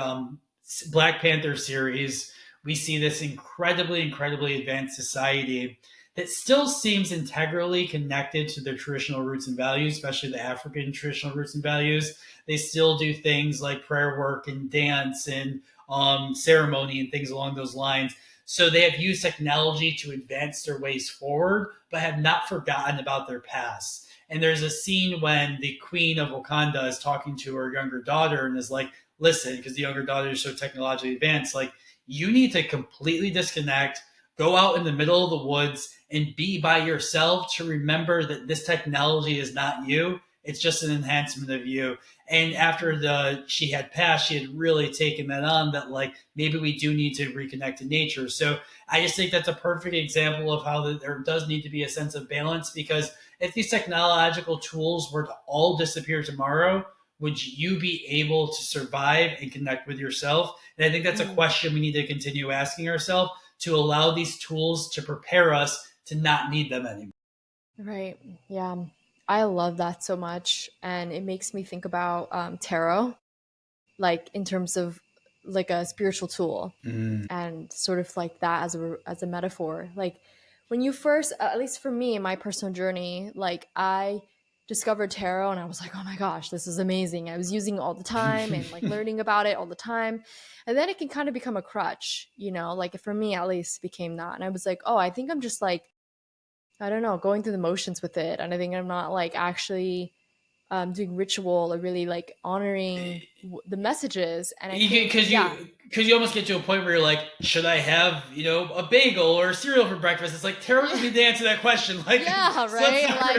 S1: Black Panther series. We see this incredibly, incredibly advanced society that still seems integrally connected to their traditional roots and values, especially the African traditional roots and values. They still do things like prayer work and dance and ceremony and things along those lines. So they have used technology to advance their ways forward, but have not forgotten about their past. And there's a scene when the queen of Wakanda is talking to her younger daughter and is like, listen, because the younger daughter is so technologically advanced, like, you need to completely disconnect, go out in the middle of the woods and be by yourself to remember that this technology is not you. It's just an enhancement of you. And after she had passed, she had really taken that on, that like maybe we do need to reconnect to nature. So I just think that's a perfect example of how there does need to be a sense of balance, because if these technological tools were to all disappear tomorrow, would you be able to survive and connect with yourself? And I think that's a question we need to continue asking ourselves, to allow these tools to prepare us to not need them anymore.
S2: Right. Yeah. I love that so much. And it makes me think about tarot, like in terms of like a spiritual tool,
S1: Mm.
S2: and sort of like that as a metaphor. Like when you first, at least for me in my personal journey, like I discovered tarot and I was like, oh my gosh, this is amazing. I was using it all the time and like learning about it all the time. And then it can kind of become a crutch, you know, like for me at least became that. And I was like, oh, I think I'm just like, I don't know, going through the motions with it. And I think I'm not like actually doing ritual or really like honoring the messages. And I
S1: You get
S2: think, yeah,
S1: because you almost get to a point where you're like, should I have a bagel or cereal for breakfast? It's like tarot doesn't
S2: yeah,
S1: need to answer that question. Like,
S2: yeah,
S1: so let's
S2: right. Like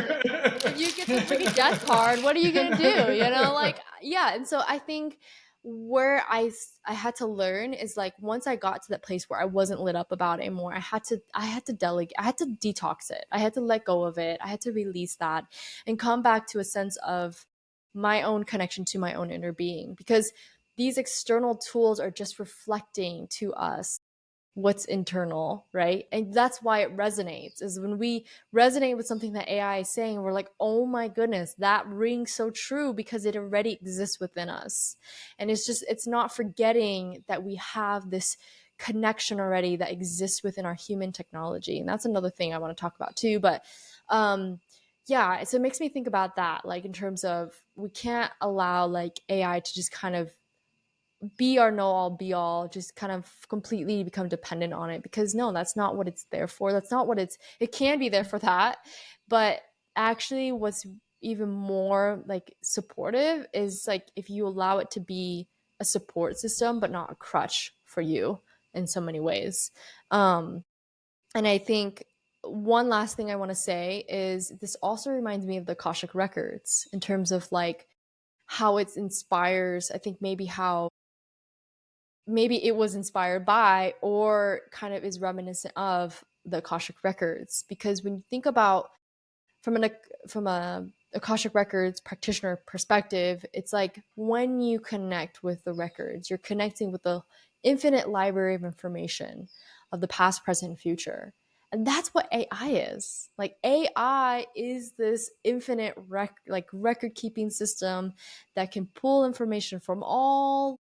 S2: if
S1: not.
S2: you get the freaking death card, what are you gonna do? You know, like yeah. And so I think where I had to learn is like once I got to that place where I wasn't lit up about it anymore, I had to delegate, I had to detox it, I had to let go of it, I had to release that, and come back to a sense of my own connection to my own inner being, because these external tools are just reflecting to us what's internal, right? And that's why it resonates. Is when we resonate with something that AI is saying, we're like, "Oh my goodness, that rings so true because it already exists within us." And it's not forgetting that we have this connection already that exists within our human technology. And that's another thing I want to talk about too, but yeah, so it makes me think about that, like in terms of we can't allow like AI to just kind of be our know all be all, just kind of completely become dependent on it, because no, that's not what it's there for. That's not what it can be there for that, but actually what's even more like supportive is like if you allow it to be a support system but not a crutch for you in so many ways. And I think one last thing I want to say is this also reminds me of the Akashic records in terms of like how it inspires, I think maybe how maybe it was inspired by or kind of is reminiscent of the Akashic records, because when you think about from a Akashic records practitioner perspective, it's like when you connect with the records, you're connecting with the infinite library of information of the past, present, and future. And that's what AI is. Like AI is this infinite record keeping system that can pull information from all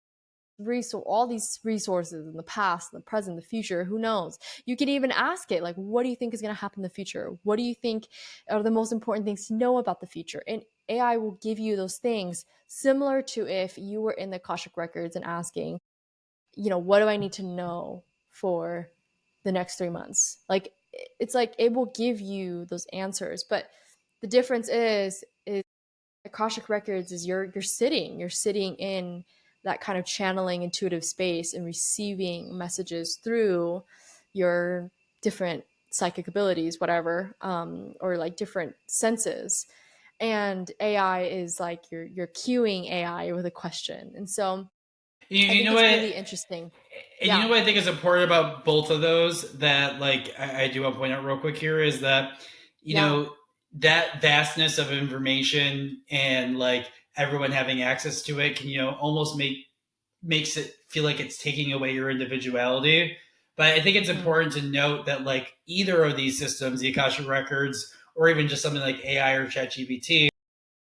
S2: these resources in the past, the present, the future. Who knows? You can even ask it, like, what do you think is going to happen in the future? What do you think are the most important things to know about the future? And AI will give you those things, similar to if you were in the Akashic records and asking, what do I need to know for the next 3 months? Like, it's like it will give you those answers. But the difference is Akashic records is you're sitting in that kind of channeling intuitive space and receiving messages through your different psychic abilities, whatever, or like different senses. And AI is like you're cueing AI with a question. And so
S1: you,
S2: I
S1: you
S2: think
S1: know
S2: it's
S1: what?
S2: really interesting.
S1: And you know
S2: Yeah.
S1: what I think is important about both of those that like I do want to point out real quick here is that you
S2: Yeah.
S1: know that vastness of information and like everyone having access to it can almost makes it feel like it's taking away your individuality. But I think it's
S2: Mm-hmm.
S1: important to note that like either of these systems, the Akasha Records or even just something like AI or ChatGPT,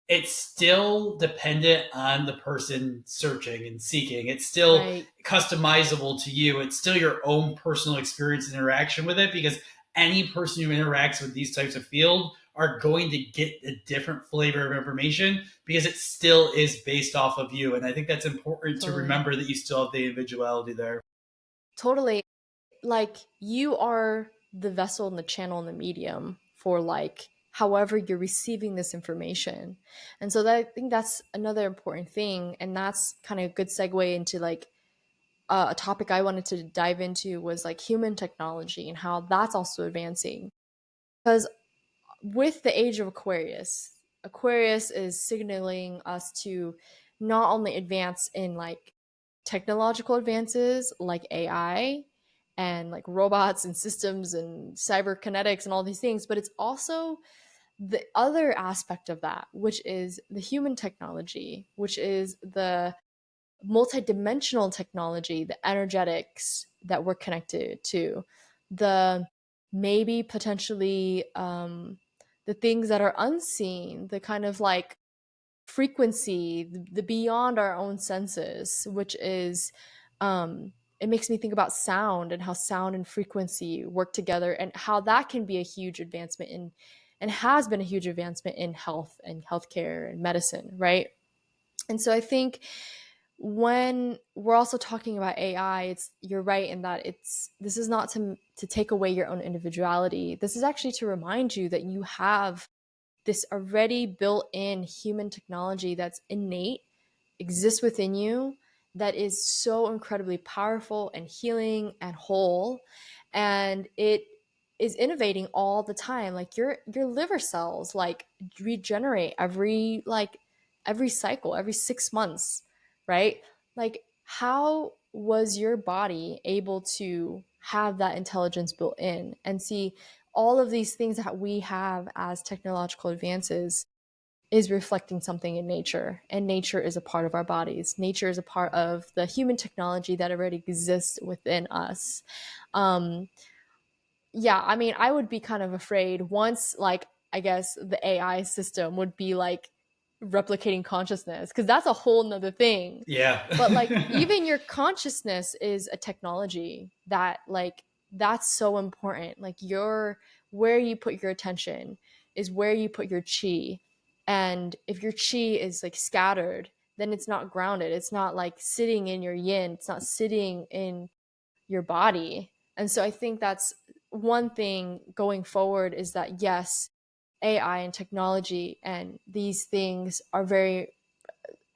S1: it's still dependent on the person searching and seeking. It's still
S2: Right.
S1: customizable to you. It's still your own personal experience and interaction with it because any person who interacts with these types of field are going to get a different flavor of information because it still is based off of you. And I think that's important to
S2: Totally.
S1: remember that you still have the individuality there.
S2: Totally. Like you are the vessel and the channel and the medium for like however you're receiving this information. And so that I think that's another important thing, and that's kind of a good segue into like a topic I wanted to dive into was like human technology and how that's also advancing. Because with the age of Aquarius is signaling us to not only advance in like technological advances like AI and like robots and systems and cyberkinetics and all these things, but it's also the other aspect of that, which is the human technology, which is the multidimensional technology, the energetics that we're connected to, the maybe potentially the things that are unseen, the kind of like frequency, the beyond our own senses, which is it makes me think about sound and how sound and frequency work together and how that can be a huge advancement in and has been a huge advancement in health and healthcare and medicine, right? And so I think when we're also talking about AI, it's you're right in that it's this is not to take away your own individuality. This is actually to remind you that you have this already built-in human technology that's innate, exists within you, that is so incredibly powerful and healing and whole, and it is innovating all the time. Like your liver cells like regenerate every cycle, every 6 months, right? Like how was your body able to have that intelligence built in and see all of these things that we have as technological advances is reflecting something in nature, and nature is a part of our bodies. Nature is a part of the human technology that already exists within us. um yeah, I mean, I would be kind of afraid once, like, I guess the AI system would be like replicating consciousness, because that's a whole nother thing. But like,
S1: Yeah.
S2: even your consciousness is a technology that, like, that's so important. Like, your where you put your attention is where you put your chi. And if your chi is like scattered, then it's not grounded. It's not like sitting in your yin, it's not sitting in your body. And so I think that's one thing going forward, is that yes, AI and technology and these things are very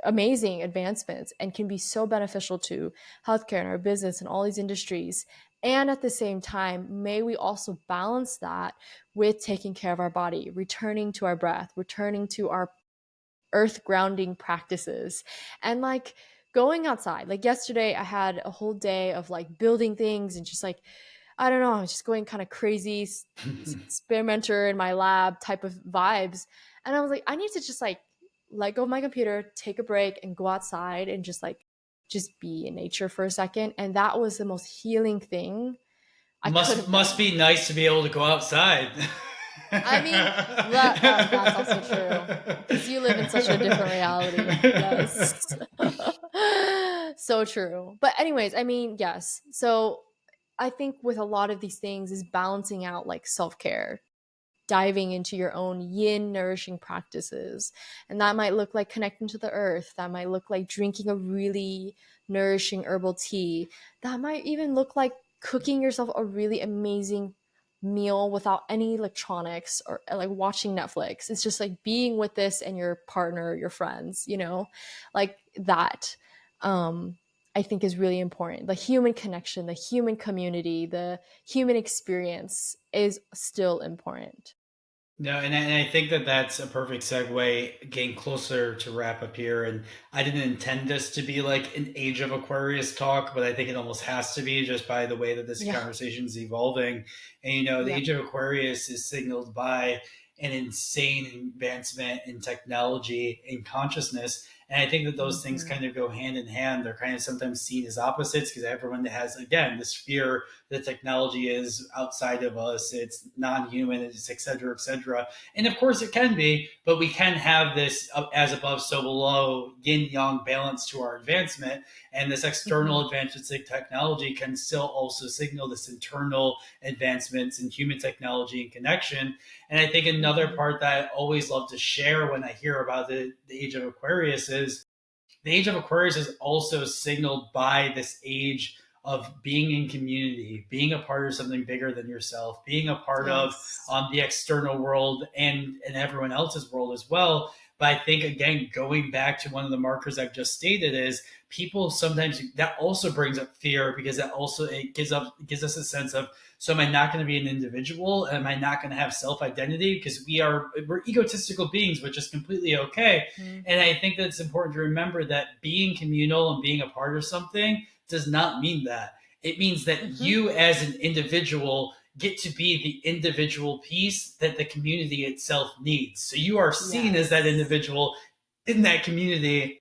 S2: amazing advancements and can be so beneficial to healthcare and our business and all these industries. And at the same time, may we also balance that with taking care of our body, returning to our breath, returning to our earth grounding practices, and like going outside. Like yesterday I had a whole day of like building things and just like, I don't know, I was just going kind of crazy experimenter in my lab type of vibes. And I was like, I need to just like let go of my computer, take a break, and go outside and just be in nature for a second. And that was the most healing thing I could have
S1: Must
S2: done.
S1: be nice to be able to go outside.
S2: I mean, that's also true, because you live in such a different reality. Yes. So true. But anyways, I mean, yes. So I think with a lot of these things is balancing out like self-care, diving into your own yin nourishing practices. And that might look like connecting to the earth. That might look like drinking a really nourishing herbal tea. That might even look like cooking yourself a really amazing meal without any electronics, or like watching Netflix. It's just like being with this and your partner, your friends, like that. I think is really important. The human connection, the human community, the human experience is still important.
S1: No, and I think that that's a perfect segue, getting closer to wrap up here. And I didn't intend this to be like an Age of Aquarius talk, but I think it almost has to be just by the way that this
S2: Yeah.
S1: conversation is evolving. And, the
S2: Yeah.
S1: Age of Aquarius is signaled by an insane advancement in technology and consciousness. And I think that those things
S2: Mhm.
S1: kind of go hand in hand. They're kind of sometimes seen as opposites because everyone has, again, this fear that technology is outside of us, it's non-human, it's et cetera, et cetera. And of course it can be, but we can have this as above, so below, yin-yang balance to our advancement. And this
S2: Mhm.
S1: external advancements in technology can still also signal this internal advancements in human technology and connection. And I think another
S2: Mhm.
S1: part that I always love to share when I hear about the Age of Aquarius is the age of Aquarius is also signaled by this age of being in community, being a part of something bigger than yourself, being a part of
S2: Yes.
S1: the external world and everyone else's world as well. But I think again, going back to one of the markers I've just stated is people sometimes that also brings up fear because that also it gives us a sense of, so am I not going to be an individual? Am I not going to have self identity? Because we're egotistical beings, which is completely okay. And I
S2: Mhm.
S1: think that it's important to remember that being communal and being a part of something does not mean that. It means that
S2: Mhm.
S1: you, as an individual, get to be the individual piece that the community itself needs. So you are seen as that
S2: Yes.
S1: individual in that community,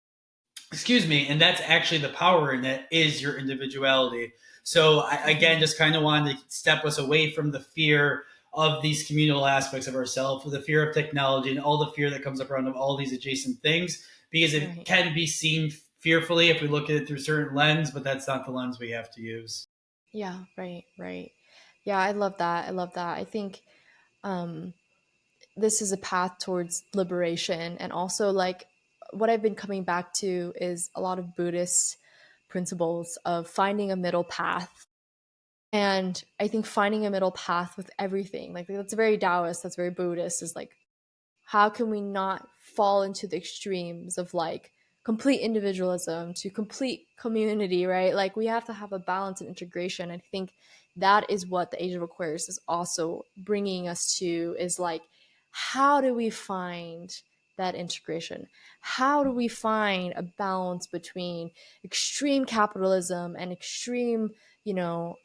S1: excuse me, and that's actually the power in it, is your individuality. So I, again,
S2: Mhm.
S1: just kind of wanted to step us away from the fear of these communal aspects of ourselves, the fear of technology and all the fear that comes up around of all these adjacent things, because it
S2: Right.
S1: can be seen fearfully if we look at it through certain lens, but that's not the lens we have to use.
S2: Yeah, right, right. Yeah, I love that. I love that. I think um, this is a path towards liberation. And also, like, what I've been coming back to is a lot of Buddhist principles of finding a middle path. And I think finding a middle path with everything, like, that's very Taoist, that's very Buddhist, is like, how can we not fall into the extremes of like complete individualism to complete community, right? Like we have to have a balance and integration. I think that is what the Age of Aquarius is also bringing us to, is like, how do we find that integration? How do we find a balance between extreme capitalism and extreme, you know,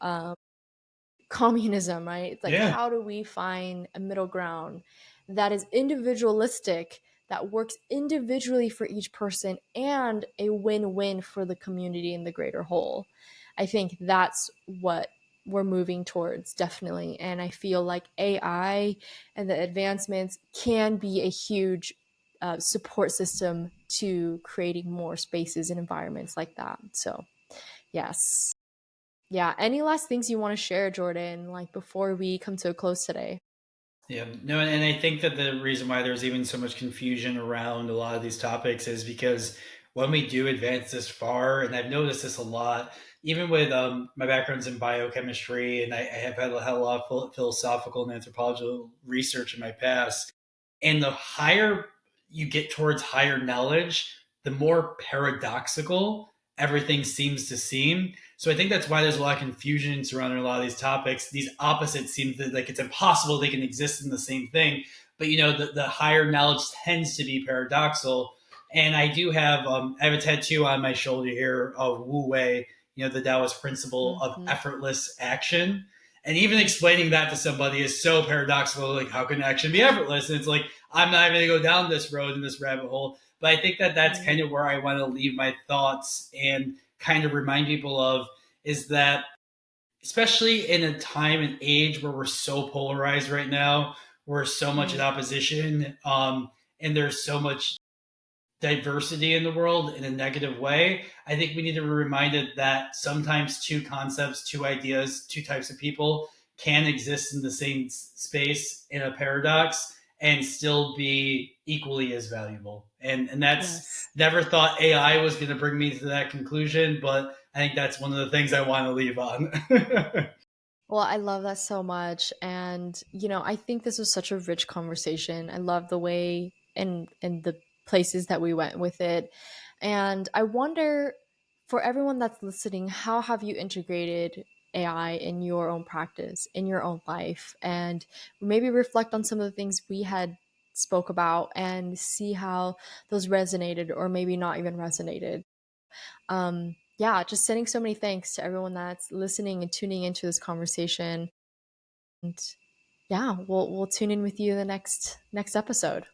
S2: communism, right? It's like,
S1: Yeah.
S2: how do we find a middle ground that is individualistic, that works individually for each person, and a win win for the community and the greater whole? I think that's what we're moving towards, definitely. And I feel like AI and the advancements can be a huge support system to creating more spaces and environments like that. So, yes. Yeah. Any last things you want to share, Jordan, like before we come to a close today?
S1: Yeah, no, and I think that the reason why there's even so much confusion around a lot of these topics is because when we do advance this far, and I've noticed this a lot, even with my background's in biochemistry, and I have had a lot of philosophical and anthropological research in my past, and the higher you get towards higher knowledge, the more paradoxical everything seems to seem. So I think that's why there's a lot of confusion surrounding a lot of these topics. These opposites seem to, like, it's impossible they can exist in the same thing. But the higher knowledge tends to be paradoxical. And I have a tattoo on my shoulder here of Wu Wei, the Taoist principle of
S2: Mm-hmm.
S1: effortless action. And even explaining that to somebody is so paradoxical. Like, how can action be effortless? And it's like, I'm not even going to go down this road in this rabbit hole. But I think that that's
S2: Right.
S1: kind of where I want to leave my thoughts and kind of remind people of, is that, especially in a time and age where we're so polarized right now, we're so much in
S2: Right.
S1: opposition, and there's so much diversity in the world in a negative way. I think we need to be reminded that sometimes two concepts, two ideas, two types of people can exist in the same space in a paradox and still be equally as valuable. And that's
S2: Yes.
S1: never thought AI was going to bring me to that conclusion, but I think that's one of the things I want to leave on.
S2: Well, I love that so much. And, I think this was such a rich conversation. I love the way and the places that we went with it. And I wonder, for everyone that's listening, how have you integrated AI in your own practice, in your own life? And maybe reflect on some of the things we had spoke about and see how those resonated or maybe not even resonated. Yeah, just sending so many thanks to everyone that's listening and tuning into this conversation. And yeah, we'll tune in with you the next episode.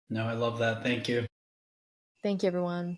S1: No, I love that. Thank you.
S2: Thank you, everyone.